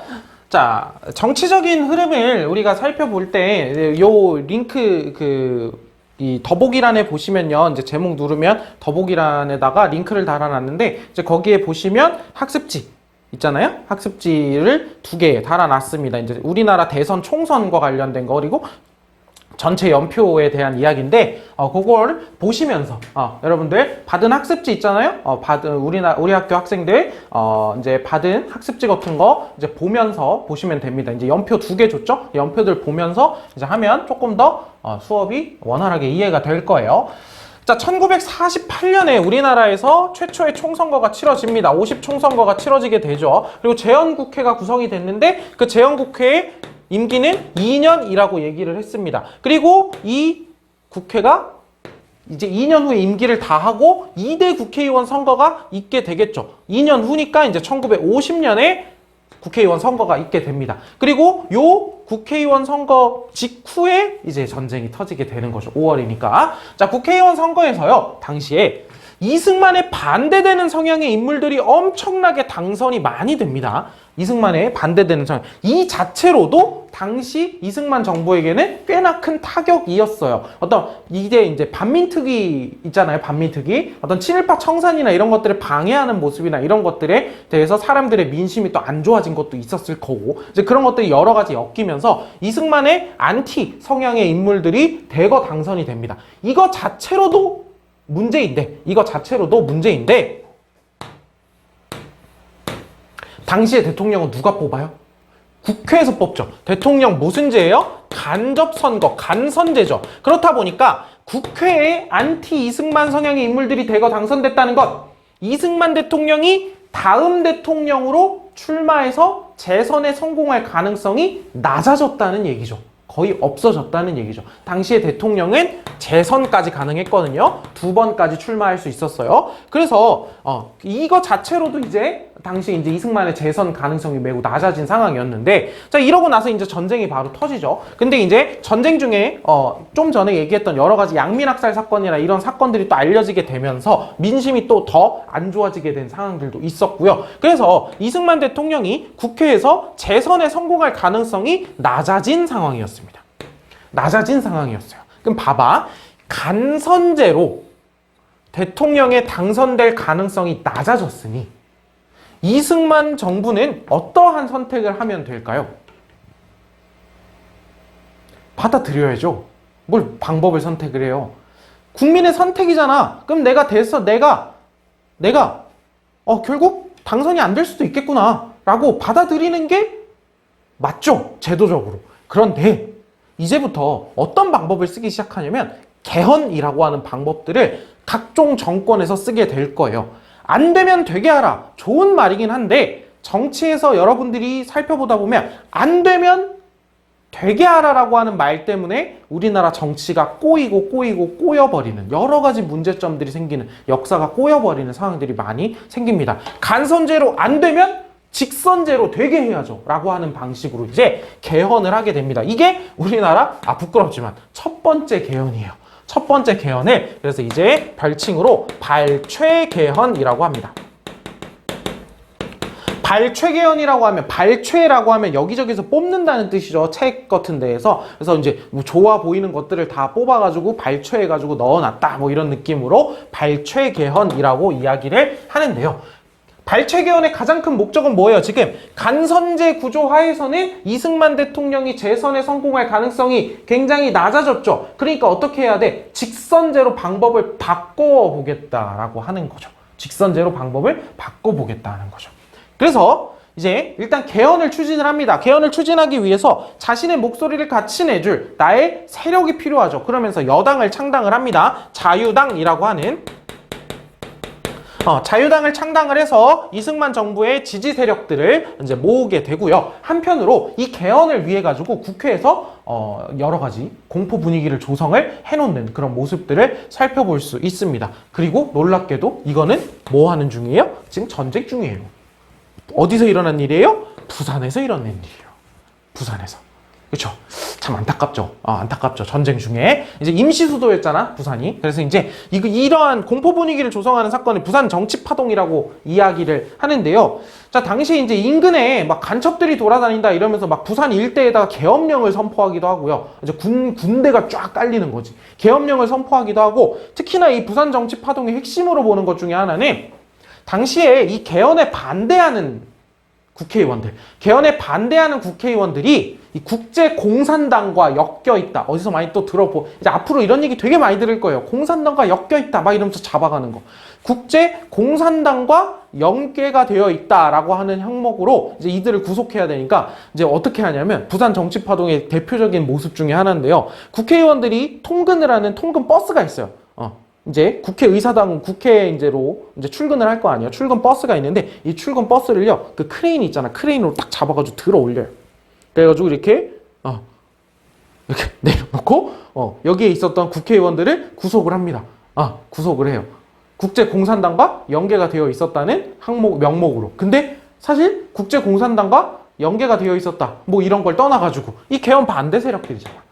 자, 정치적인 흐름을 우리가 살펴볼 때 요 링크 이 더보기란에 보시면요. 이제 제목 누르면 더보기란에다가 링크를 달아놨는데 이제 거기에 보시면 학습지 있잖아요. 학습지를 2개 달아놨습니다. 이제 우리나라 대선 총선과 관련된 거 그리고 전체 연표에 대한 이야기인데 그걸 보시면서 여러분들 받은 학습지 있잖아요. 우리 학교 학생들 이제 받은 학습지 같은 거 이제 보면서 보시면 됩니다. 이제 연표 2개 줬죠? 연표들 보면서 이제 하면 조금 더 수업이 원활하게 이해가 될 거예요. 자, 1948년에 우리나라에서 최초의 총선거가 치러집니다. 50총선거가 치러지게 되죠. 그리고 재헌국회가 구성이 됐는데 그 재헌국회의 임기는 2년이라고 얘기를 했습니다. 그리고 이 국회가 이제 2년 후에 임기를 다 하고 2대 국회의원 선거가 있게 되겠죠. 2년 후니까 이제 1950년에 국회의원 선거가 있게 됩니다. 그리고 요 국회의원 선거 직후에 이제 전쟁이 터지게 되는 거죠. 5월이니까. 자, 국회의원 선거에서요, 당시에 이승만에 반대되는 성향의 인물들이 엄청나게 당선이 많이 됩니다. 이승만에 반대되는 성향. 이 자체로도 당시 이승만 정부에게는 꽤나 큰 타격이었어요. 이제 반민특위 있잖아요. 반민특위. 친일파 청산이나 이런 것들을 방해하는 모습이나 이런 것들에 대해서 사람들의 민심이 또 안 좋아진 것도 있었을 거고, 이제 그런 것들이 여러 가지 엮이면서 이승만의 안티 성향의 인물들이 대거 당선이 됩니다. 이거 자체로도 문제인데 당시의 대통령은 누가 뽑아요? 국회에서 뽑죠. 대통령 무슨 제예요? 간접선거, 간선제죠. 그렇다 보니까 국회에 안티 이승만 성향의 인물들이 대거 당선됐다는 것, 이승만 대통령이 다음 대통령으로 출마해서 재선에 성공할 가능성이 낮아졌다는 얘기죠. 거의 없어졌다는 얘기죠. 당시의 대통령은 재선까지 가능했거든요. 2번까지 출마할 수 있었어요. 그래서 이거 자체로도 이제 당시 이제 이승만의 재선 가능성이 매우 낮아진 상황이었는데, 자, 이러고 나서 이제 전쟁이 바로 터지죠. 근데 이제 전쟁 중에 좀 전에 얘기했던 여러 가지 양민학살 사건이나 이런 사건들이 또 알려지게 되면서 민심이 또 더 안 좋아지게 된 상황들도 있었고요. 그래서 이승만 대통령이 국회에서 재선에 성공할 가능성이 낮아진 상황이었습니다. 낮아진 상황이었어요. 그럼 봐봐. 간선제로 대통령에 당선될 가능성이 낮아졌으니 이승만 정부는 어떠한 선택을 하면 될까요? 받아들여야죠. 뭘 방법을 선택을 해요. 국민의 선택이잖아. 그럼 내가 결국 당선이 안 될 수도 있겠구나 라고 받아들이는 게 맞죠. 제도적으로. 그런데 이제부터 어떤 방법을 쓰기 시작하냐면 개헌이라고 하는 방법들을 각종 정권에서 쓰게 될 거예요. 안 되면 되게 하라. 좋은 말이긴 한데 정치에서 여러분들이 살펴보다 보면 안 되면 되게 하라라고 하는 말 때문에 우리나라 정치가 꼬여버리는 여러 가지 문제점들이 생기는, 역사가 꼬여버리는 상황들이 많이 생깁니다. 간선제로 안 되면 직선제로 되게 해야죠 라고 하는 방식으로 이제 개헌을 하게 됩니다. 이게 우리나라 부끄럽지만 첫 번째 개헌이에요. 첫 번째 개헌을 그래서 이제 별칭으로 발췌개헌이라고 합니다. 발췌개헌이라고 하면, 발췌라고 하면 여기저기서 뽑는다는 뜻이죠. 책 같은 데에서. 그래서 이제 뭐 좋아 보이는 것들을 다 뽑아가지고 발췌해가지고 넣어놨다 뭐 이런 느낌으로 발췌개헌이라고 이야기를 하는데요. 발췌개헌의 가장 큰 목적은 뭐예요? 지금 간선제 구조 하에서는 이승만 대통령이 재선에 성공할 가능성이 굉장히 낮아졌죠. 그러니까 어떻게 해야 돼? 직선제로 방법을 바꿔보겠다라고 하는 거죠. 직선제로 방법을 바꿔보겠다는 거죠. 그래서 이제 일단 개헌을 추진을 합니다. 개헌을 추진하기 위해서 자신의 목소리를 같이 내줄 나의 세력이 필요하죠. 그러면서 여당을 창당을 합니다. 자유당이라고 하는 자유당을 창당을 해서 이승만 정부의 지지 세력들을 이제 모으게 되고요. 한편으로 이 개헌을 위해 가지고 국회에서 여러 가지 공포 분위기를 조성을 해놓는 그런 모습들을 살펴볼 수 있습니다. 그리고 놀랍게도 이거는 뭐 하는 중이에요? 지금 전쟁 중이에요. 어디서 일어난 일이에요? 부산에서 일어난 일이에요. 부산에서. 그렇죠? 참 안타깝죠. 안타깝죠. 전쟁 중에 이제 임시 수도였잖아, 부산이. 그래서 이제 이러한 공포 분위기를 조성하는 사건이 부산 정치 파동이라고 이야기를 하는데요. 자, 당시에 이제 인근에 막 간첩들이 돌아다닌다 이러면서 막 부산 일대에다가 계엄령을 선포하기도 하고요. 이제 군대가 쫙 깔리는 거지. 계엄령을 선포하기도 하고, 특히나 이 부산 정치 파동의 핵심으로 보는 것 중에 하나는 당시에 이 개헌에 반대하는 국회의원들, 개헌에 반대하는 국회의원들이 이 국제공산당과 엮여있다. 어디서 많이 또 이제 앞으로 이런 얘기 되게 많이 들을 거예요. 공산당과 엮여있다. 막 이러면서 잡아가는 거. 국제공산당과 연계가 되어 있다라고 하는 항목으로 이제 이들을 구속해야 되니까 이제 어떻게 하냐면 부산 정치파동의 대표적인 모습 중에 하나인데요. 국회의원들이 통근을 하는 통근 버스가 있어요. 이제 국회의사당 국회의제로 이제 출근을 할 거 아니에요. 출근 버스가 있는데 이 출근 버스를요, 그 크레인 있잖아. 크레인으로 딱 잡아가지고 들어 올려요. 그래가지고 이렇게 내려놓고 여기에 있었던 국회의원들을 구속을 합니다. 구속을 해요. 국제공산당과 연계가 되어 있었다는 명목으로. 근데 사실 국제공산당과 연계가 되어 있었다. 뭐 이런 걸 떠나가지고 이 개헌 반대 세력들이잖아.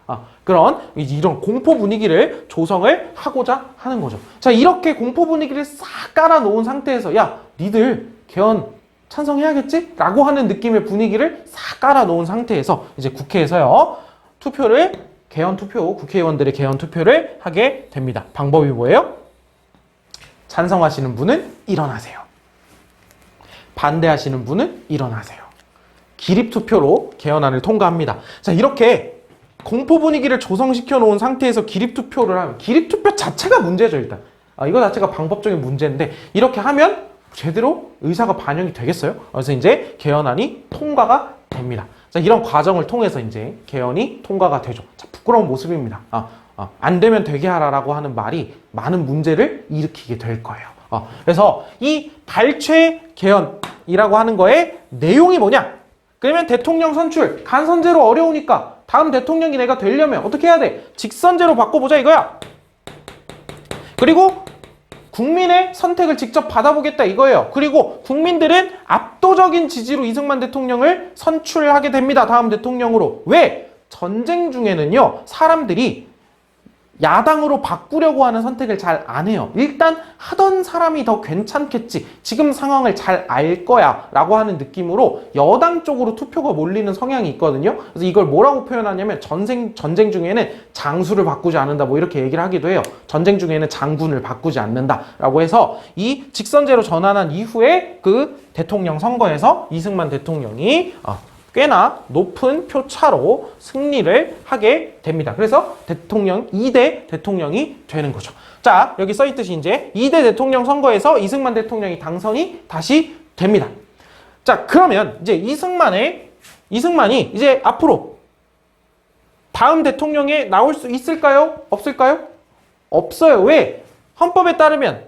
이런 공포 분위기를 조성을 하고자 하는 거죠. 자, 이렇게 공포 분위기를 싹 깔아놓은 상태에서 야, 니들 개헌 찬성해야겠지? 라고 하는 느낌의 분위기를 싹 깔아놓은 상태에서 이제 국회에서요, 국회의원들의 개헌 투표를 하게 됩니다. 방법이 뭐예요? 찬성하시는 분은 일어나세요. 반대하시는 분은 일어나세요. 기립투표로 개헌안을 통과합니다. 자, 이렇게 공포 분위기를 조성시켜 놓은 상태에서 기립투표를 하면, 기립투표 자체가 문제죠, 일단. 이거 자체가 방법적인 문제인데, 이렇게 하면 제대로 의사가 반영이 되겠어요? 그래서 이제 개헌안이 통과가 됩니다. 자, 이런 과정을 통해서 이제 개헌이 통과가 되죠. 자, 부끄러운 모습입니다. 안 되면 되게 하라라고 하는 말이 많은 문제를 일으키게 될 거예요. 그래서 이 발췌 개헌이라고 하는 거의 내용이 뭐냐? 그러면 대통령 선출, 간선제로 어려우니까 다음 대통령이 내가 되려면 어떻게 해야 돼? 직선제로 바꿔보자 이거야. 그리고 국민의 선택을 직접 받아보겠다 이거예요. 그리고 국민들은 압도적인 지지로 이승만 대통령을 선출하게 됩니다. 다음 대통령으로. 왜? 전쟁 중에는요, 사람들이 야당으로 바꾸려고 하는 선택을 잘 안 해요. 일단 하던 사람이 더 괜찮겠지. 지금 상황을 잘 알 거야. 라고 하는 느낌으로 여당 쪽으로 투표가 몰리는 성향이 있거든요. 그래서 이걸 뭐라고 표현하냐면 전쟁 중에는 장수를 바꾸지 않는다. 뭐 이렇게 얘기를 하기도 해요. 전쟁 중에는 장군을 바꾸지 않는다. 라고 해서 이 직선제로 전환한 이후에 그 대통령 선거에서 이승만 대통령이 꽤나 높은 표차로 승리를 하게 됩니다. 그래서 2대 대통령이 되는 거죠. 자, 여기 써있듯이 이제 2대 대통령 선거에서 이승만 대통령이 당선이 다시 됩니다. 자, 그러면 이제 이승만이 이제 앞으로 다음 대통령에 나올 수 있을까요? 없을까요? 없어요. 왜? 헌법에 따르면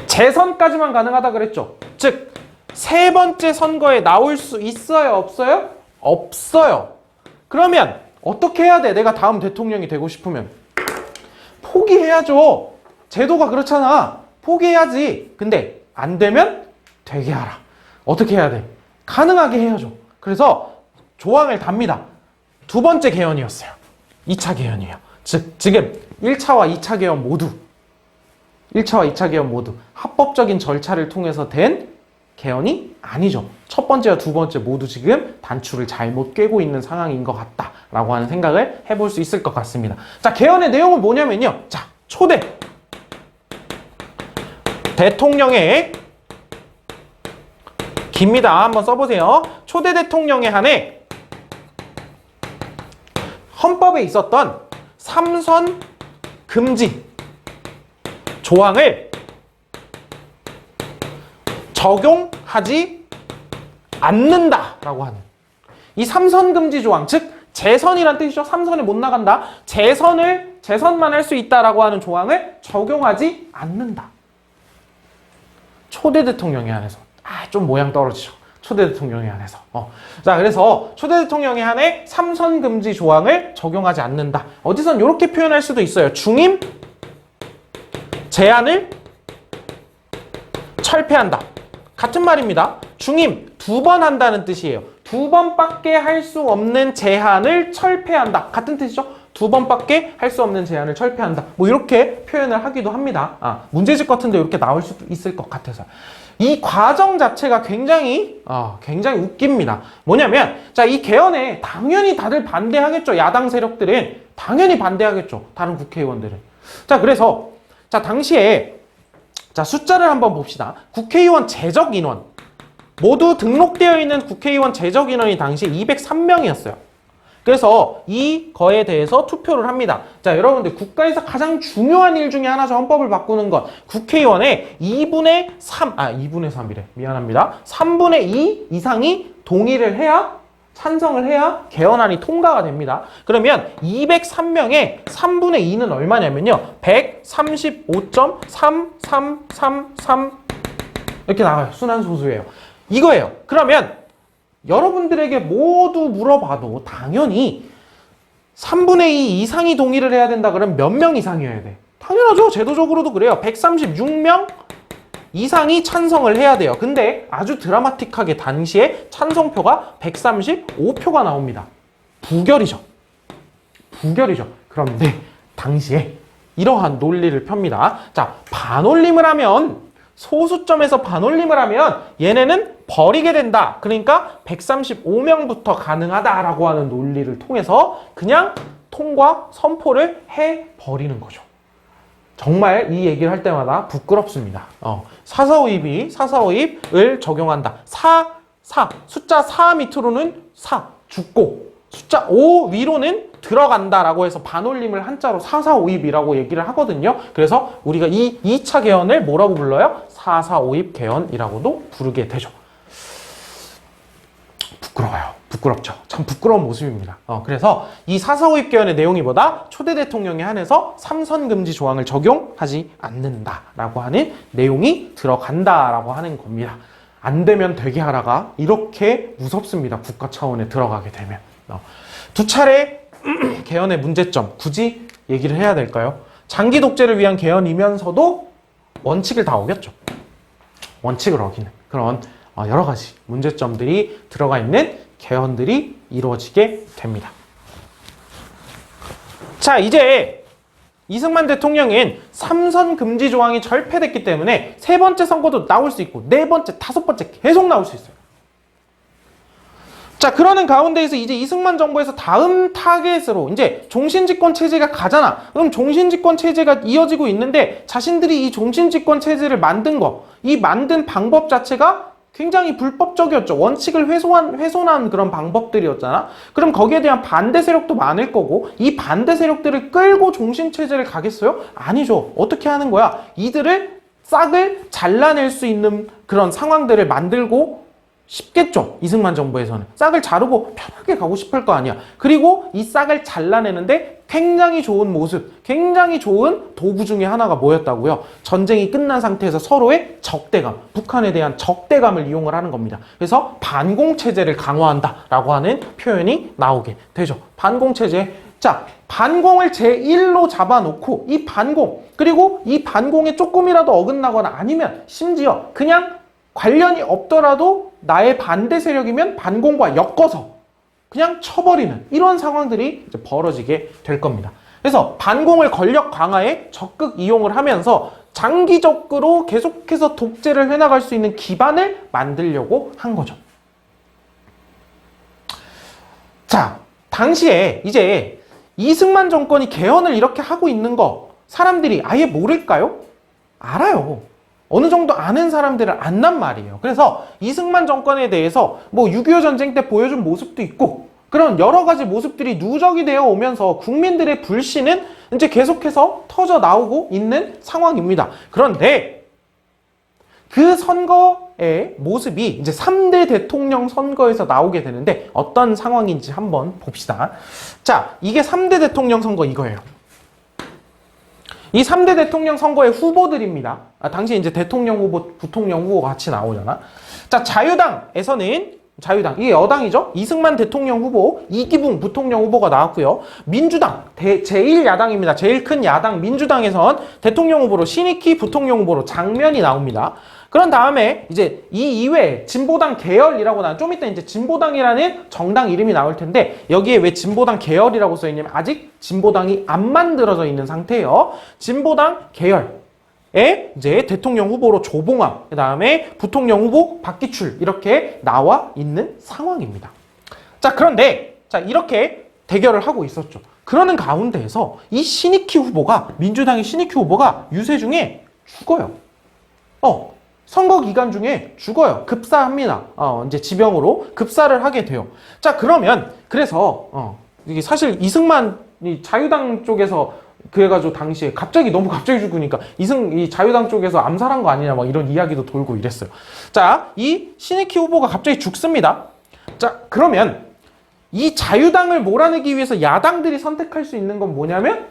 재선까지만 가능하다 그랬죠. 즉, 세 번째 선거에 나올 수 있어요? 없어요? 없어요. 그러면 어떻게 해야 돼? 내가 다음 대통령이 되고 싶으면 포기해야죠. 제도가 그렇잖아. 포기해야지. 근데 안 되면 되게 하라. 어떻게 해야 돼? 가능하게 해야죠. 그래서 조항을 답니다. 두 번째 개헌이었어요. 2차 개헌이에요. 즉 지금 1차와 2차 개헌 모두 합법적인 절차를 통해서 된 개헌이 아니죠. 첫 번째와 두 번째 모두 지금 단추를 잘못 꿰고 있는 상황인 것 같다라고 하는 생각을 해볼 수 있을 것 같습니다. 자, 개헌의 내용은 뭐냐면요. 자, 초대 대통령에 깁니다. 한번 써보세요. 초대 대통령에 한해 헌법에 있었던 3선 금지 조항을 적용하지 않는다라고 하는 이 삼선금지 조항, 즉 재선이란 뜻이죠. 삼선에 못 나간다. 재선만 할 수 있다라고 하는 조항을 적용하지 않는다. 초대 대통령에 한해서 좀 모양 떨어지죠. 초대 대통령에 한해서. 자, 그래서 초대 대통령에 한해 삼선금지 조항을 적용하지 않는다. 어디선 이렇게 표현할 수도 있어요. 중임 제한을 철폐한다. 같은 말입니다. 중임 2번 한다는 뜻이에요. 2번밖에 할 수 없는 제한을 철폐한다. 같은 뜻이죠. 2번밖에 할 수 없는 제한을 철폐한다. 뭐 이렇게 표현을 하기도 합니다. 문제집 같은데 이렇게 나올 수도 있을 것 같아서. 이 과정 자체가 굉장히 웃깁니다. 뭐냐면, 자, 이 개헌에 당연히 다들 반대하겠죠. 야당 세력들은 당연히 반대하겠죠. 다른 국회의원들은. 자, 그래서 자, 당시에 자, 숫자를 한번 봅시다. 국회의원 제적 인원 모두 등록되어 있는 국회의원 제적 인원이 당시 203명이었어요. 그래서 이거에 대해서 투표를 합니다. 자, 여러분들 국가에서 가장 중요한 일 중에 하나죠. 헌법을 바꾸는 것. 국회의원의 2분의 3이래. 미안합니다. 3분의 2 이상이 동의를 해야, 찬성을 해야 개헌안이 통과가 됩니다. 그러면 203명의 3분의 2는 얼마냐면요. 135.3333 이렇게 나와요. 순환소수예요. 이거예요. 그러면 여러분들에게 모두 물어봐도 당연히 3분의 2 이상이 동의를 해야 된다 그러면 몇 명 이상이어야 돼? 당연하죠. 제도적으로도 그래요. 136명 이상이 찬성을 해야 돼요. 근데 아주 드라마틱하게 당시에 찬성표가 135표가 나옵니다. 부결이죠. 그런데 당시에 이러한 논리를 펴니다. 자, 반올림을 하면 소수점에서 반올림을 하면 얘네는 버리게 된다. 그러니까 135명부터 가능하다라고 하는 논리를 통해서 그냥 통과 선포를 해버리는 거죠. 정말 이 얘기를 할 때마다 부끄럽습니다. 4.4.5입을 적용한다. 숫자 4 밑으로는 4 죽고 숫자 5 위로는 들어간다라고 해서 반올림을 한자로 4.4.5입이라고 얘기를 하거든요. 그래서 우리가 이 2차 개헌을 뭐라고 불러요? 4.4.5입 개헌이라고도 부르게 되죠. 부끄럽죠. 참 부끄러운 모습입니다. 그래서 이 4.4.5입 개헌의 내용이 뭐다? 초대 대통령에 한해서 삼선금지 조항을 적용하지 않는다라고 하는 내용이 들어간다라고 하는 겁니다. 안 되면 되게 하라가 이렇게 무섭습니다. 국가 차원에 들어가게 되면. 두 차례 개헌의 문제점 굳이 얘기를 해야 될까요? 장기 독재를 위한 개헌이면서도 원칙을 다 어겼죠. 원칙을 어기는 그런 여러 가지 문제점들이 들어가 있는 개헌들이 이루어지게 됩니다. 자, 이제 이승만 대통령은 삼선 금지 조항이 철폐됐기 때문에 세 번째 선거도 나올 수 있고 네 번째, 다섯 번째 계속 나올 수 있어요. 자, 그러는 가운데에서 이제 이승만 정부에서 다음 타겟으로 이제 종신집권 체제가 가잖아. 그럼 종신집권 체제가 이어지고 있는데 자신들이 이 종신집권 체제를 만든 이 만든 방법 자체가 굉장히 불법적이었죠. 원칙을 훼손한 그런 방법들이었잖아. 그럼 거기에 대한 반대 세력도 많을 거고 이 반대 세력들을 끌고 종신체제를 가겠어요? 아니죠. 어떻게 하는 거야? 이들을 싹을 잘라낼 수 있는 그런 상황들을 만들고 싶겠죠. 이승만 정부에서는. 싹을 자르고 편하게 가고 싶을 거 아니야. 그리고 이 싹을 잘라내는데 굉장히 좋은 모습, 굉장히 좋은 도구 중에 하나가 뭐였다고요? 전쟁이 끝난 상태에서 서로의 적대감, 북한에 대한 적대감을 이용을 하는 겁니다. 그래서 반공체제를 강화한다라고 하는 표현이 나오게 되죠. 반공체제. 자, 반공을 제1로 잡아놓고 이 반공, 그리고 이 반공에 조금이라도 어긋나거나 아니면 심지어 그냥 관련이 없더라도 나의 반대 세력이면 반공과 엮어서 그냥 쳐버리는 이런 상황들이 이제 벌어지게 될 겁니다. 그래서 반공을 권력 강화에 적극 이용을 하면서 장기적으로 계속해서 독재를 해나갈 수 있는 기반을 만들려고 한 거죠. 자, 당시에 이제 이승만 정권이 개헌을 이렇게 하고 있는 거 사람들이 아예 모를까요? 알아요. 어느 정도 아는 사람들은 안단 말이에요. 그래서 이승만 정권에 대해서 뭐 6.25 전쟁 때 보여준 모습도 있고 그런 여러 가지 모습들이 누적이 되어 오면서 국민들의 불신은 이제 계속해서 터져 나오고 있는 상황입니다. 그런데 그 선거 후보의 모습이 이제 3대 대통령 선거에서 나오게 되는데 어떤 상황인지 한번 봅시다. 자, 이게 3대 대통령 선거 이거예요. 이 3대 대통령 선거의 후보들입니다. 당시 이제 대통령 후보, 부통령 후보가 같이 나오잖아. 자, 자유당에서는 이게 여당이죠. 이승만 대통령 후보, 이기붕 부통령 후보가 나왔고요. 민주당, 제1야당입니다. 제일 큰 야당 민주당에선 대통령 후보로 신익희, 부통령 후보로 장면이 나옵니다. 그런 다음에 이제 이 이외에 진보당 계열이라고 나는 좀 이따 이제 진보당이라는 정당 이름이 나올 텐데 여기에 왜 진보당 계열이라고 써 있냐면 아직 진보당이 안 만들어져 있는 상태예요. 진보당 계열에 이제 대통령 후보로 조봉암, 그 다음에 부통령 후보 박기출 이렇게 나와 있는 상황입니다. 자, 그런데 자 이렇게 대결을 하고 있었죠. 그러는 가운데에서 이 신익희 후보가 민주당의 신익희 후보가 유세 중에 죽어요. 선거 기간 중에 죽어요. 급사합니다. 이제 지병으로 급사를 하게 돼요. 자, 그러면 그래서 이게 사실 이승만 이 자유당 쪽에서 그래가지고 당시에 너무 갑자기 죽으니까 이 자유당 쪽에서 암살한 거 아니냐 막 이런 이야기도 돌고 이랬어요. 자, 이 신익희 후보가 갑자기 죽습니다. 자, 그러면 이 자유당을 몰아내기 위해서 야당들이 선택할 수 있는 건 뭐냐면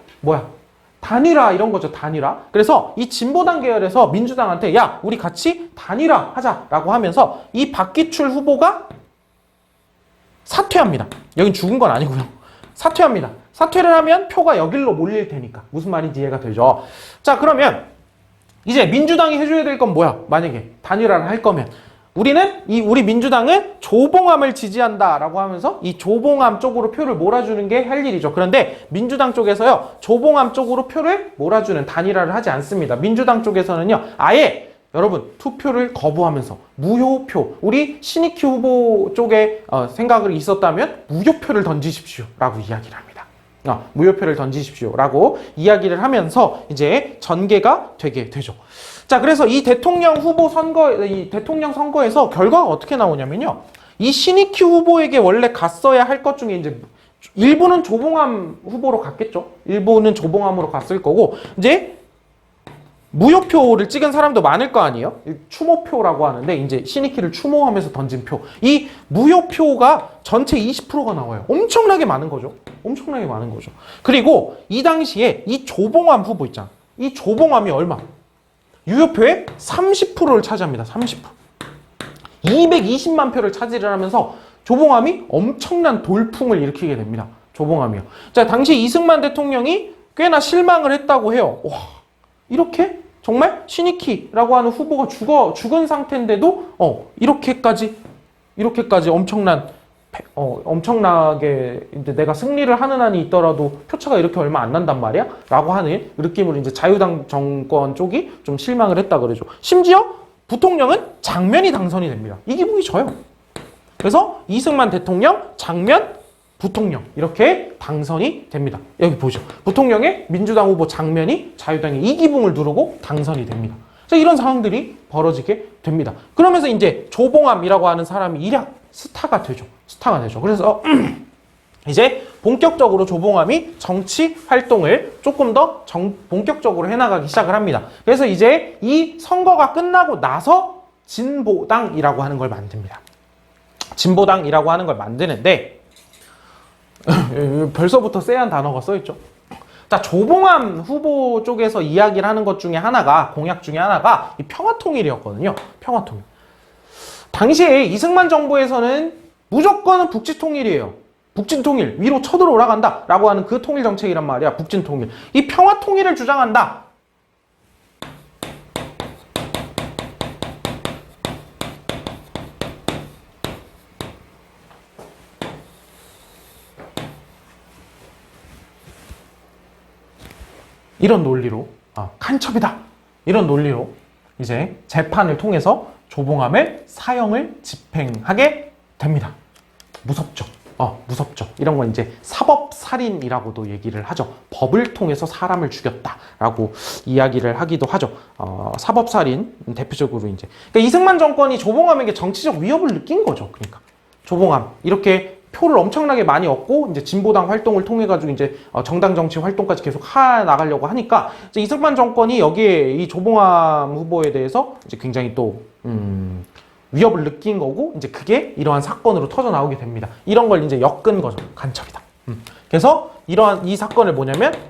단일화 이런 거죠. 단일화. 그래서 이 진보당 계열에서 민주당한테 야, 우리 같이 단일화 하자라고 하면서 이 박기출 후보가 사퇴합니다. 여긴 죽은 건 아니고요. 사퇴합니다. 사퇴를 하면 표가 여길로 몰릴 테니까. 무슨 말인지 이해가 되죠? 자, 그러면 이제 민주당이 해줘야 될 건 뭐야? 만약에 단일화를 할 거면 우리 민주당은 조봉암을 지지한다라고 하면서 이 조봉암 쪽으로 표를 몰아주는 게 할 일이죠. 그런데 민주당 쪽에서요, 조봉암 쪽으로 표를 몰아주는 단일화를 하지 않습니다. 민주당 쪽에서는요, 아예 여러분 투표를 거부하면서 무효표, 우리 신익희 후보 쪽에 생각이 있었다면 무효표를 던지십시오 라고 이야기를 합니다. 무효표를 던지십시오 라고 이야기를 하면서 이제 전개가 되게 되죠. 자, 그래서 이 대통령 선거에서 결과가 어떻게 나오냐면요. 이 신익희 후보에게 원래 갔어야 할 것 중에 이제 일부는 조봉암 후보로 갔겠죠. 일부는 조봉암으로 갔을 거고, 이제 무효표를 찍은 사람도 많을 거 아니에요? 추모표라고 하는데, 이제 신익희를 추모하면서 던진 표. 이 무효표가 전체 20%가 나와요. 엄청나게 많은 거죠. 엄청나게 많은 거죠. 그리고 이 당시에 이 조봉암 후보 있잖아. 이 조봉암이 얼마? 유효표의 30%를 차지합니다. 30%. 220만 표를 차지를 하면서 조봉암이 엄청난 돌풍을 일으키게 됩니다. 조봉암이요. 자, 당시 이승만 대통령이 꽤나 실망을 했다고 해요. 와, 이렇게 정말 신익희라고 하는 후보가 죽은 상태인데도 이렇게까지 엄청나게 이제 내가 승리를 하는 한이 있더라도 표차가 이렇게 얼마 안 난단 말이야? 라고 하는 느낌으로 이제 자유당 정권 쪽이 좀 실망을 했다 그러죠. 심지어 부통령은 장면이 당선이 됩니다. 이기붕이 져요. 그래서 이승만 대통령, 장면, 부통령 이렇게 당선이 됩니다. 여기 보죠. 부통령의 민주당 후보 장면이 자유당의 이기붕을 누르고 당선이 됩니다. 자, 이런 상황들이 벌어지게 됩니다. 그러면서 이제 조봉암이라고 하는 사람이 일약 스타가 되죠. 그래서 이제 본격적으로 조봉암이 정치 활동을 조금 더 본격적으로 해나가기 시작을 합니다. 그래서 이제 이 선거가 끝나고 나서 진보당이라고 하는 걸 만듭니다. 진보당이라고 하는 걸 만드는데 벌써부터 쎄한 단어가 써있죠. 자, 조봉암 후보 쪽에서 이야기를 하는 것 중에 하나가, 공약 중에 하나가 이 평화통일이었거든요. 평화통일. 당시에 이승만 정부에서는 무조건 북지통일이에요. 북진통일, 위로 쳐들어 올라간다 라고 하는 그 통일 정책이란 말이야. 북진통일. 이 평화통일을 주장한다. 이런 논리로, 간첩이다. 이런 논리로 이제 재판을 통해서 조봉암을 사형을 집행하게 됩니다. 무섭죠. 무섭죠. 이런 건 이제 사법살인이라고도 얘기를 하죠. 법을 통해서 사람을 죽였다라고 이야기를 하기도 하죠. 사법살인 대표적으로 이제. 그러니까 이승만 정권이 조봉암에게 정치적 위협을 느낀 거죠. 그러니까 조봉암 이렇게 표를 엄청나게 많이 얻고 이제 진보당 활동을 통해 가지고 이제 정당 정치 활동까지 계속 나가려고 하니까 이제 이승만 정권이 여기에 이 조봉암 후보에 대해서 이제 굉장히 또 위협을 느낀 거고 이제 그게 이러한 사건으로 터져 나오게 됩니다. 이런 걸 이제 엮은 거죠. 간첩이다. 그래서 이러한 이 사건을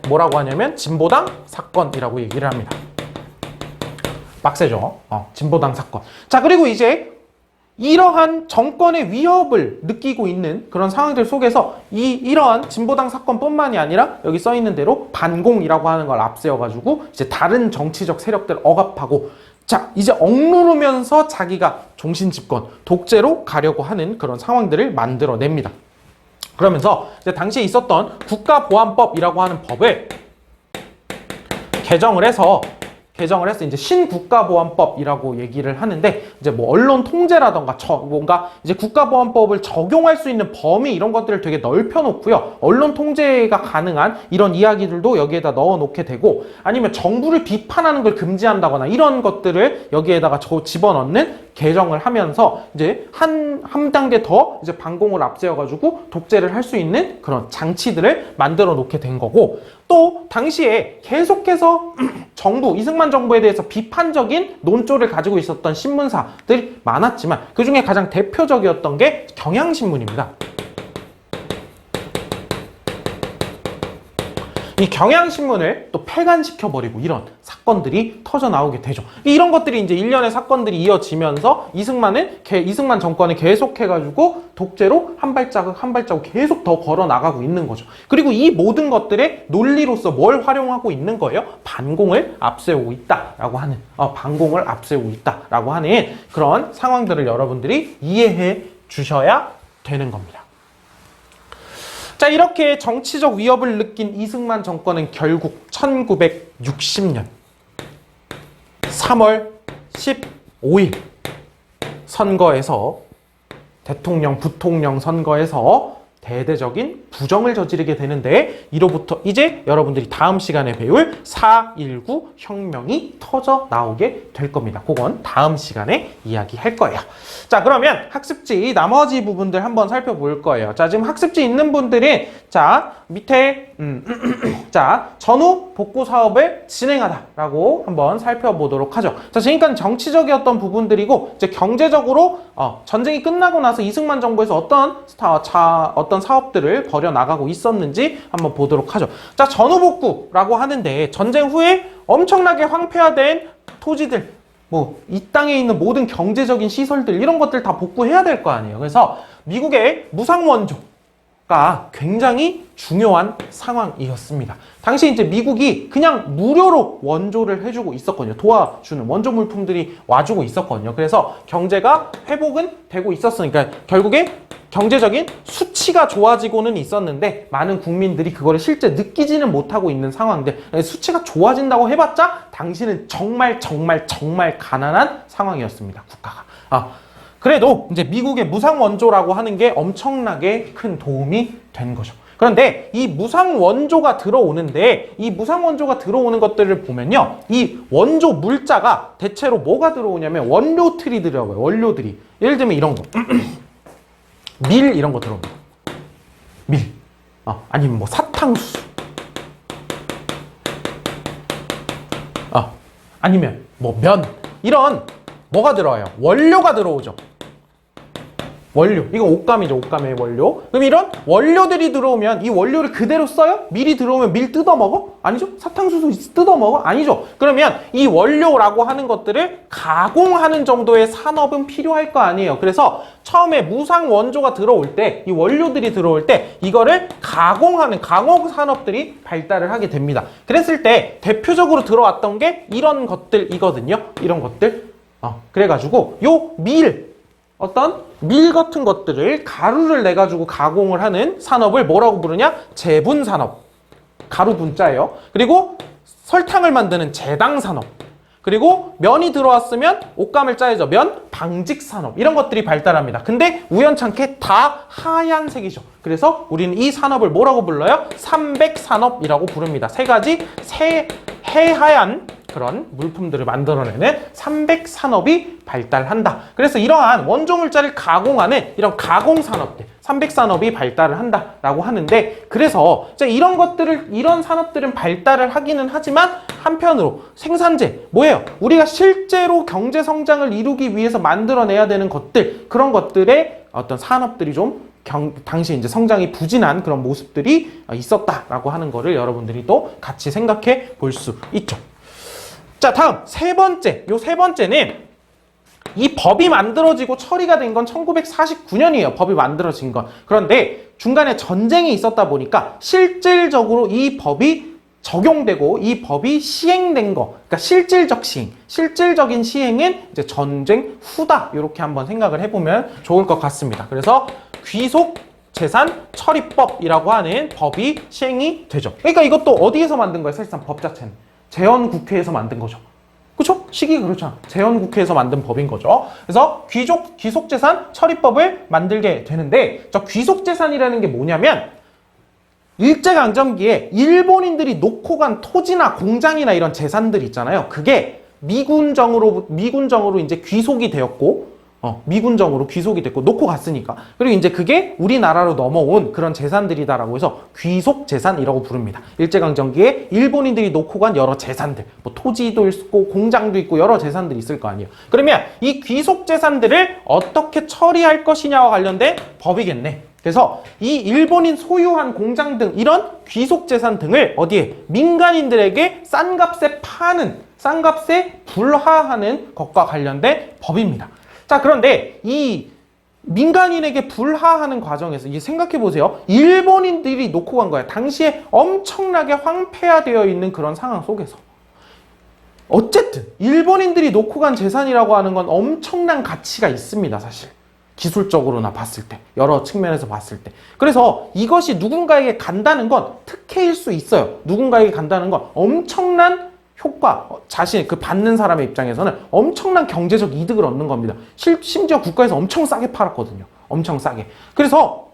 뭐라고 하냐면 진보당 사건이라고 얘기를 합니다. 빡세죠? 진보당 사건. 자, 그리고 이제 이러한 정권의 위협을 느끼고 있는 그런 상황들 속에서 이러한 진보당 사건뿐만이 아니라 여기 써 있는 대로 반공이라고 하는 걸 앞세워가지고 이제 다른 정치적 세력들 억압하고 자, 이제 억누르면서 자기가 종신집권, 독재로 가려고 하는 그런 상황들을 만들어냅니다. 그러면서 이제 당시에 있었던 국가보안법이라고 하는 법을 개정을 해서 이제 신국가보안법이라고 얘기를 하는데 이제 뭐 언론 통제라던가 뭔가 이제 국가보안법을 적용할 수 있는 범위 이런 것들을 되게 넓혀놓고요. 언론 통제가 가능한 이런 이야기들도 여기에다 넣어놓게 되고 아니면 정부를 비판하는 걸 금지한다거나 이런 것들을 여기에다가 집어넣는 개정을 하면서 이제 한 단계 더 이제 반공을 앞세워가지고 독재를 할 수 있는 그런 장치들을 만들어 놓게 된 거고 또 당시에 계속해서 이승만 정부에 대해서 비판적인 논조를 가지고 있었던 신문사들이 많았지만 그 중에 가장 대표적이었던 게 경향신문입니다. 이 경향신문을 또 폐간시켜버리고 이런 사건들이 터져 나오게 되죠. 이런 것들이 이제 일련의 사건들이 이어지면서 이승만 정권이 계속해가지고 독재로 한 발자국 계속 더 걸어 나가고 있는 거죠. 그리고 이 모든 것들의 논리로서 뭘 활용하고 있는 거예요? 반공을 앞세우고 있다라고 하는, 반공을 앞세우고 있다라고 하는 그런 상황들을 여러분들이 이해해 주셔야 되는 겁니다. 자, 이렇게 정치적 위협을 느낀 이승만 정권은 결국 1960년 3월 15일 선거에서 대통령, 부통령 선거에서 대대적인 부정을 저지르게 되는데 이로부터 이제 여러분들이 다음 시간에 배울 4.19 혁명이 터져 나오게 될 겁니다. 그건 다음 시간에 이야기할 거예요. 자, 그러면 학습지 나머지 부분들 한번 살펴볼 거예요. 자, 지금 학습지 있는 분들이 자, 밑에 자, 전후 복구 사업을 진행하다라고 한번 살펴보도록 하죠. 자, 지금까지 정치적이었던 부분들이고 이제 경제적으로 전쟁이 끝나고 나서 이승만 정부에서 어떤 사업들을 벌여 나가고 있었는지 한번 보도록 하죠. 자, 전후 복구라고 하는데 전쟁 후에 엄청나게 황폐화된 토지들 이 땅에 있는 모든 경제적인 시설들 이런 것들 다 복구해야 될 거 아니에요. 그래서 미국의 무상원조가 굉장히 중요한 상황이었습니다. 당시 이제 미국이 그냥 무료로 원조를 해주고 있었거든요. 도와주는 원조 물품들이 와주고 있었거든요. 그래서 경제가 회복은 되고 있었으니까 결국에 경제적인 수치가 좋아지고는 있었는데 많은 국민들이 그거를 실제 느끼지는 못하고 있는 상황들. 수치가 좋아진다고 해봤자 당시는 정말 가난한 상황이었습니다. 국가가. 그래도 이제 미국의 무상원조라고 하는 게 엄청나게 큰 도움이 된 거죠. 그런데 이 무상원조가 들어오는데 이 무상원조가 들어오는 것들을 보면요. 이 원조 물자가 대체로 뭐가 들어오냐면 원료들이 들어와요. 원료들이. 예를 들면 이런 거. 밀 이런 거 들어옵니다. 밀. 아니면 뭐 사탕수수. 아니면 뭐 면. 이런 뭐가 들어와요? 원료가 들어오죠. 원료. 이거 옷감이죠. 옷감의 원료. 그럼 이런 원료들이 들어오면 이 원료를 그대로 써요? 밀이 들어오면 밀 뜯어먹어? 아니죠. 사탕수수 뜯어먹어? 아니죠. 그러면 이 원료라고 하는 것들을 가공하는 정도의 산업은 필요할 거 아니에요. 그래서 처음에 무상 원조가 들어올 때, 이 원료들이 들어올 때 이거를 가공하는 강공 산업들이 발달을 하게 됩니다. 그랬을 때 대표적으로 들어왔던 게 이런 것들이거든요. 이런 것들. 그래가지고 요 밀 같은 것들을 가루를 내가지고 가공을 하는 산업을 뭐라고 부르냐? 제분산업. 가루 분자예요. 그리고 설탕을 만드는 제당산업. 그리고 면이 들어왔으면 옷감을 짜야죠. 면 방직산업. 이런 것들이 발달합니다. 근데 우연찮게 다 하얀색이죠. 그래서 우리는 이 산업을 뭐라고 불러요? 삼백산업이라고 부릅니다. 세 가지 해하얀 그런 물품들을 만들어내는 삼백산업이 발달한다. 그래서 이러한 원조 물자를 가공하는 이런 가공산업들, 300산업이 발달을 한다라고 하는데, 그래서 이런 산업들은 발달을 하기는 하지만 한편으로 생산재, 뭐예요? 우리가 실제로 경제 성장을 이루기 위해서 만들어내야 되는 것들, 그런 것들의 어떤 산업들이 좀 당시 이제 성장이 부진한 그런 모습들이 있었다라고 하는 거를 여러분들이 또 같이 생각해 볼 수 있죠. 자, 다음 세 번째는 이 법이 만들어지고 처리가 된 건 1949년이에요. 법이 만들어진 건. 그런데 중간에 전쟁이 있었다 보니까 실질적으로 이 법이 적용되고 이 법이 시행된 거, 그러니까 실질적인 시행은 이제 전쟁 후다, 이렇게 한번 생각을 해보면 좋을 것 같습니다. 그래서 귀속재산 처리법이라고 하는 법이 시행이 되죠. 그러니까 이것도 어디에서 만든 거예요? 사실상 법 자체는 재헌국회에서 만든 거죠. 그렇죠? 시기가 그렇잖아. 재헌국회에서 만든 법인 거죠. 그래서 귀속재산 처리법을 만들게 되는데, 저 귀속재산이라는 게 뭐냐면 일제강점기에 일본인들이 놓고 간 토지나 공장이나 이런 재산들 있잖아요. 그게 미군정으로 이제 귀속이 되었고, 미군정으로 귀속이 됐고 놓고 갔으니까, 그리고 이제 그게 우리나라로 넘어온 그런 재산들이다라고 해서 귀속재산이라고 부릅니다. 일제강점기에 일본인들이 놓고 간 여러 재산들, 뭐 토지도 있고 공장도 있고 여러 재산들이 있을 거 아니에요. 그러면 이 귀속재산들을 어떻게 처리할 것이냐와 관련된 법이겠네. 그래서 이 일본인 소유한 공장 등 이런 귀속재산 등을 어디에? 민간인들에게 싼 값에 불화하는 것과 관련된 법입니다. 자, 그런데 이 민간인에게 불화하는 과정에서 이게 생각해 보세요. 일본인들이 놓고 간 거야. 당시에 엄청나게 황폐화되어 있는 그런 상황 속에서. 어쨌든 일본인들이 놓고 간 재산이라고 하는 건 엄청난 가치가 있습니다, 사실. 기술적으로나 봤을 때, 여러 측면에서 봤을 때. 그래서 이것이 누군가에게 간다는 건 특혜일 수 있어요. 누군가에게 간다는 건 엄청난 효과, 그 받는 사람의 입장에서는 엄청난 경제적 이득을 얻는 겁니다. 심지어 국가에서 엄청 싸게 팔았거든요. 엄청 싸게. 그래서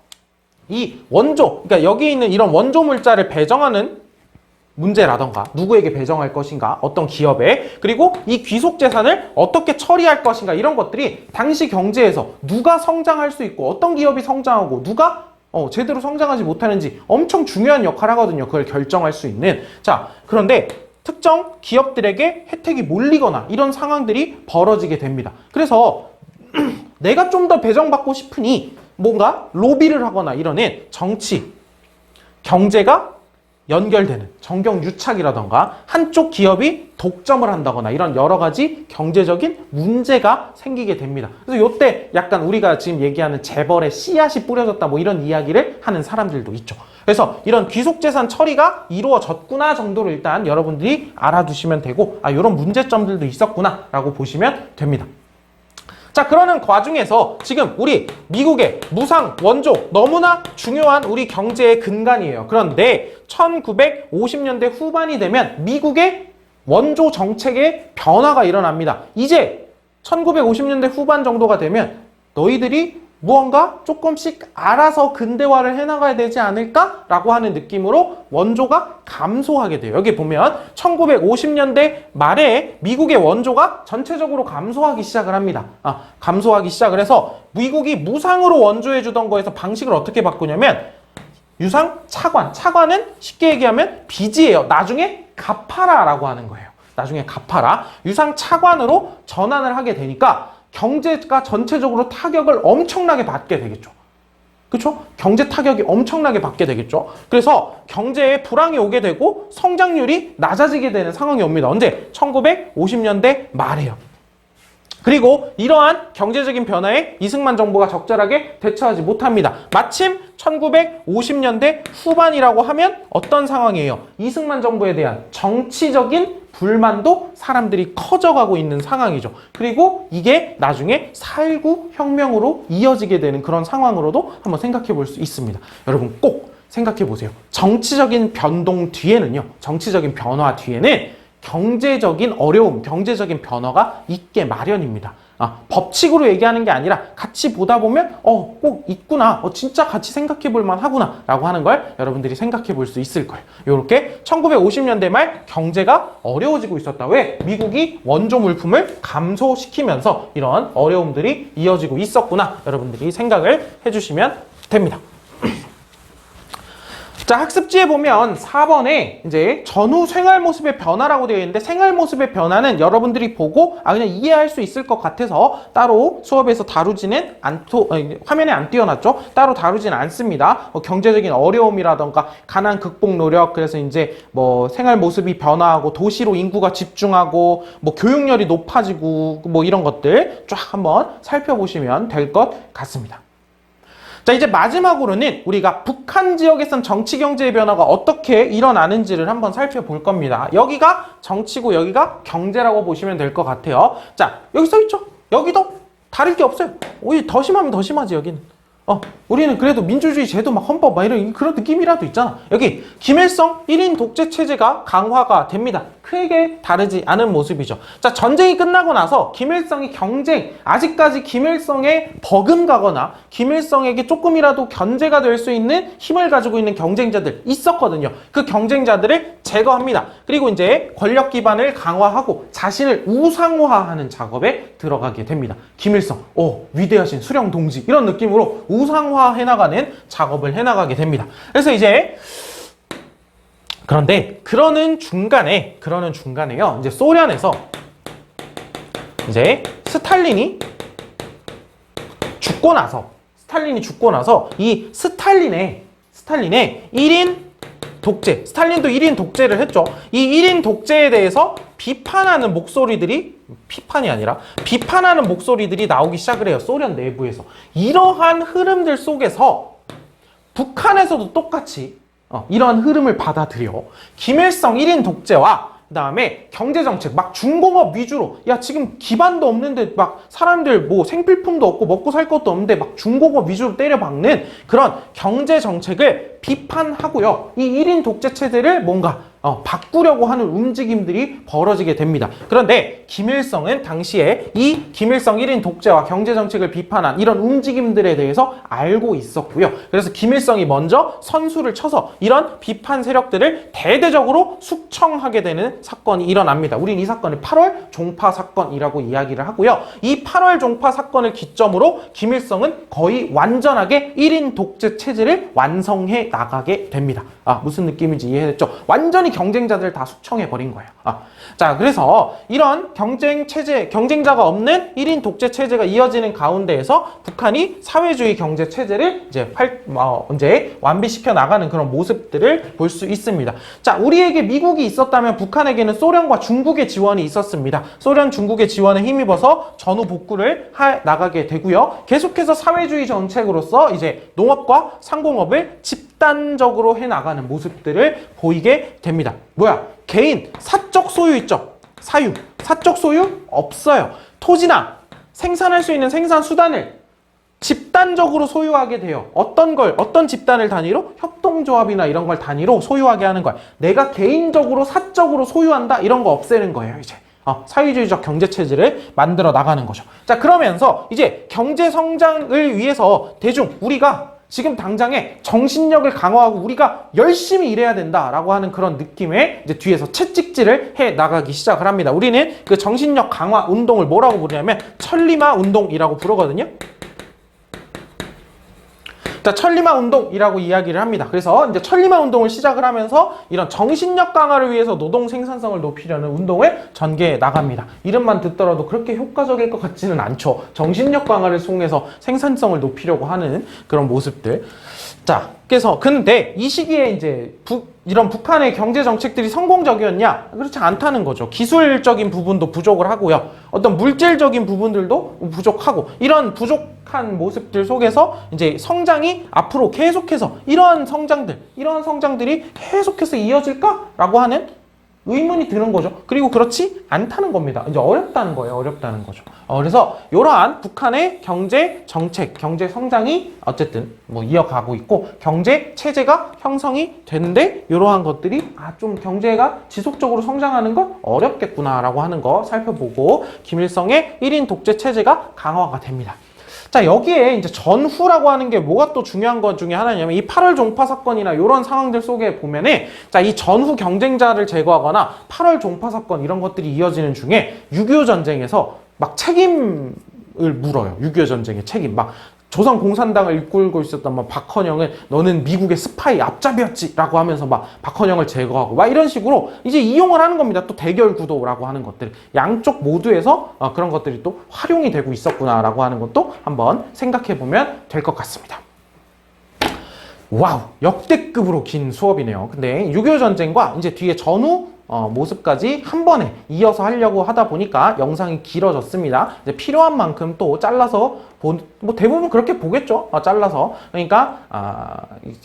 이 그러니까 여기 있는 이런 원조 물자를 배정하는 문제라던가, 누구에게 배정할 것인가, 어떤 기업에, 그리고 이 귀속재산을 어떻게 처리할 것인가, 이런 것들이 당시 경제에서 누가 성장할 수 있고 어떤 기업이 성장하고 누가 제대로 성장하지 못하는지 엄청 중요한 역할을 하거든요. 그걸 결정할 수 있는. 자, 그런데 특정 기업들에게 혜택이 몰리거나 이런 상황들이 벌어지게 됩니다. 그래서 내가 좀 더 배정받고 싶으니 뭔가 로비를 하거나 이러는 정치, 경제가 연결되는 정경유착이라던가 한쪽 기업이 독점을 한다거나 이런 여러 가지 경제적인 문제가 생기게 됩니다. 그래서 이때 약간 우리가 지금 얘기하는 재벌의 씨앗이 뿌려졌다, 뭐 이런 이야기를 하는 사람들도 있죠. 그래서 이런 귀속재산 처리가 이루어졌구나 정도로 일단 여러분들이 알아두시면 되고, 이런 문제점들도 있었구나 라고 보시면 됩니다. 자, 그러는 과정에서 지금 우리 미국의 무상 원조, 너무나 중요한 우리 경제의 근간이에요. 그런데 1950년대 후반이 되면 미국의 원조 정책에 변화가 일어납니다. 이제 1950년대 후반 정도가 되면 너희들이 무언가 조금씩 알아서 근대화를 해나가야 되지 않을까라고 하는 느낌으로 원조가 감소하게 돼요. 여기 보면 1950년대 말에 미국의 원조가 전체적으로 감소하기 시작을 합니다. 감소하기 시작을 해서 미국이 무상으로 원조해 주던 거에서 방식을 어떻게 바꾸냐면 유상 차관. 차관은 쉽게 얘기하면 빚이에요. 나중에 갚아라라고 하는 거예요. 나중에 갚아라. 유상 차관으로 전환을 하게 되니까 경제가 전체적으로 타격을 엄청나게 받게 되겠죠. 그렇죠? 경제 타격이 엄청나게 받게 되겠죠. 그래서 경제에 불황이 오게 되고 성장률이 낮아지게 되는 상황이 옵니다. 언제? 1950년대 말이에요. 그리고 이러한 경제적인 변화에 이승만 정부가 적절하게 대처하지 못합니다. 마침 1950년대 후반이라고 하면 어떤 상황이에요? 이승만 정부에 대한 정치적인 불만도 사람들이 커져가고 있는 상황이죠. 그리고 이게 나중에 4.19 혁명으로 이어지게 되는 그런 상황으로도 한번 생각해 볼 수 있습니다. 여러분 꼭 생각해 보세요. 정치적인 변동 뒤에는요, 정치적인 변화 뒤에는 경제적인 어려움, 경제적인 변화가 있게 마련입니다. 법칙으로 얘기하는 게 아니라 같이 보다 보면 꼭 있구나, 진짜 같이 생각해 볼 만하구나 라고 하는 걸 여러분들이 생각해 볼 수 있을 거예요. 이렇게 1950년대 말 경제가 어려워지고 있었다. 왜? 미국이 원조 물품을 감소시키면서 이런 어려움들이 이어지고 있었구나, 여러분들이 생각을 해주시면 됩니다. 자, 학습지에 보면 4번에 이제 전후 생활 모습의 변화라고 되어 있는데, 생활 모습의 변화는 여러분들이 보고 그냥 이해할 수 있을 것 같아서 따로 수업에서 다루지는 화면에 안 띄워놨죠. 따로 다루지는 않습니다. 경제적인 어려움이라던가 가난 극복 노력, 그래서 이제 뭐 생활 모습이 변화하고 도시로 인구가 집중하고 뭐 교육열이 높아지고 뭐 이런 것들 쫙 한번 살펴보시면 될 것 같습니다. 자, 이제 마지막으로는 우리가 북한 지역에선 정치 경제의 변화가 어떻게 일어나는지를 한번 살펴볼 겁니다. 여기가 정치고 여기가 경제라고 보시면 될 것 같아요. 자, 여기 써있죠? 여기도 다를 게 없어요. 오히려 더 심하면 더 심하지, 여기는. 우리는 그래도 민주주의 제도 막 헌법 막 이런 그런 느낌이라도 있잖아. 여기 김일성 1인 독재 체제가 강화가 됩니다. 크게 다르지 않은 모습이죠. 자, 전쟁이 끝나고 나서 김일성이 아직까지 김일성에 버금가거나 김일성에게 조금이라도 견제가 될 수 있는 힘을 가지고 있는 경쟁자들 있었거든요. 그 경쟁자들을 제거합니다. 그리고 이제 권력 기반을 강화하고 자신을 우상화하는 작업에 들어가게 됩니다. 김일성, 위대하신 수령 동지 이런 느낌으로 우상화 해나가는 작업을 해나가게 됩니다. 그래서 이제 그런데 그러는 중간에요. 이제 소련에서 이제 스탈린이 죽고 나서 이 스탈린의 1인 독재, 스탈린도 1인 독재를 했죠. 이 1인 독재에 대해서 비판하는 목소리들이 나오기 시작을 해요. 소련 내부에서. 이러한 흐름들 속에서 북한에서도 똑같이 이러한 흐름을 받아들여 김일성 1인 독재와 그 다음에 경제정책, 막 중공업 위주로, 야, 지금 기반도 없는데 막 사람들 뭐 생필품도 없고 먹고 살 것도 없는데 막 중공업 위주로 때려박는 그런 경제정책을 비판하고요. 이 1인 독재 체제를 뭔가 바꾸려고 하는 움직임들이 벌어지게 됩니다. 그런데 김일성은 당시에 이 김일성 1인 독재와 경제정책을 비판한 이런 움직임들에 대해서 알고 있었고요. 그래서 김일성이 먼저 선수를 쳐서 이런 비판 세력들을 대대적으로 숙청하게 되는 사건이 일어납니다. 우린 이 사건을 8월 종파 사건이라고 이야기를 하고요. 이 8월 종파 사건을 기점으로 김일성은 거의 완전하게 1인 독재 체제를 완성해 나가게 됩니다. 무슨 느낌인지 이해했죠? 완전히 경쟁자들을 다 숙청해버린 거예요. 자, 그래서 이런 경쟁자가 없는 1인 독재 체제가 이어지는 가운데에서 북한이 사회주의 경제 체제를 이제 완비시켜 나가는 그런 모습들을 볼 수 있습니다. 자, 우리에게 미국이 있었다면 북한에게는 소련과 중국의 지원이 있었습니다. 소련, 중국의 지원에 힘입어서 전후 복구를 나가게 되고요. 계속해서 사회주의 정책으로서 이제 농업과 상공업을 집단적으로 해나가는 모습들을 보이게 됩니다. 개인, 사적 소유 있죠? 사적 소유 없어요. 토지나 생산할 수 있는 생산 수단을 집단적으로 소유하게 돼요. 어떤 집단을 단위로? 협동조합이나 이런 걸 단위로 소유하게 하는 거야. 내가 개인적으로, 사적으로 소유한다? 이런 거 없애는 거예요, 이제. 사회주의적 경제체제를 만들어 나가는 거죠. 자, 그러면서 이제 경제 성장을 위해서 우리가 지금 당장에 정신력을 강화하고 우리가 열심히 일해야 된다라고 하는 그런 느낌의 이제 뒤에서 채찍질을 해 나가기 시작을 합니다. 우리는 그 정신력 강화 운동을 뭐라고 부르냐면 천리마 운동이라고 부르거든요. 자, 천리마 운동이라고 이야기를 합니다. 그래서 이제 천리마 운동을 시작을 하면서 이런 정신력 강화를 위해서 노동 생산성을 높이려는 운동을 전개해 나갑니다. 이름만 듣더라도 그렇게 효과적일 것 같지는 않죠. 정신력 강화를 통해서 생산성을 높이려고 하는 그런 모습들. 자, 그래서 근데 이 시기에 이제 이런 북한의 경제 정책들이 성공적이었냐? 그렇지 않다는 거죠. 기술적인 부분도 부족을 하고요. 어떤 물질적인 부분들도 부족하고, 이런 부족한 모습들 속에서 이제 성장이 앞으로 계속해서 이러한 성장들이 계속해서 이어질까라고 하는 의문이 드는 거죠. 그리고 그렇지 않다는 겁니다. 이제 어렵다는 거죠. 그래서 이러한 북한의 경제 정책, 경제 성장이 어쨌든 뭐 이어가고 있고, 경제 체제가 형성이 되는데 이러한 것들이 좀 경제가 지속적으로 성장하는 건 어렵겠구나라고 하는 거 살펴보고, 김일성의 1인 독재 체제가 강화가 됩니다. 자, 여기에 이제 전후라고 하는 게 뭐가 또 중요한 것 중에 하나냐면, 이 8월 종파 사건이나 이런 상황들 속에 보면은, 자, 이 전후 경쟁자를 제거하거나 8월 종파 사건 이런 것들이 이어지는 중에 6.25 전쟁에서 막 책임을 물어요. 6.25 전쟁의 책임. 막 조선 공산당을 이끌고 있었던 막 박헌영은 너는 미국의 스파이 앞잡이였지라고 하면서 막 박헌영을 제거하고 막 이런 식으로 이제 이용을 하는 겁니다. 또 대결 구도라고 하는 것들, 양쪽 모두에서 그런 것들이 또 활용이 되고 있었구나라고 하는 것도 한번 생각해 보면 될 것 같습니다. 와우, 역대급으로 긴 수업이네요. 근데 6.25 전쟁과 이제 뒤에 전후 모습까지 한 번에 이어서 하려고 하다 보니까 영상이 길어졌습니다. 이제 필요한 만큼 또 잘라서 뭐 대부분 그렇게 보겠죠. 잘라서. 그러니까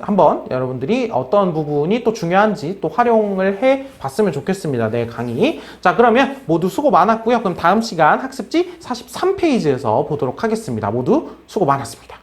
한번 여러분들이 어떤 부분이 또 중요한지 또 활용을 해 봤으면 좋겠습니다. 내 강의. 자, 그러면 모두 수고 많았고요. 그럼 다음 시간 학습지 43페이지에서 보도록 하겠습니다. 모두 수고 많았습니다.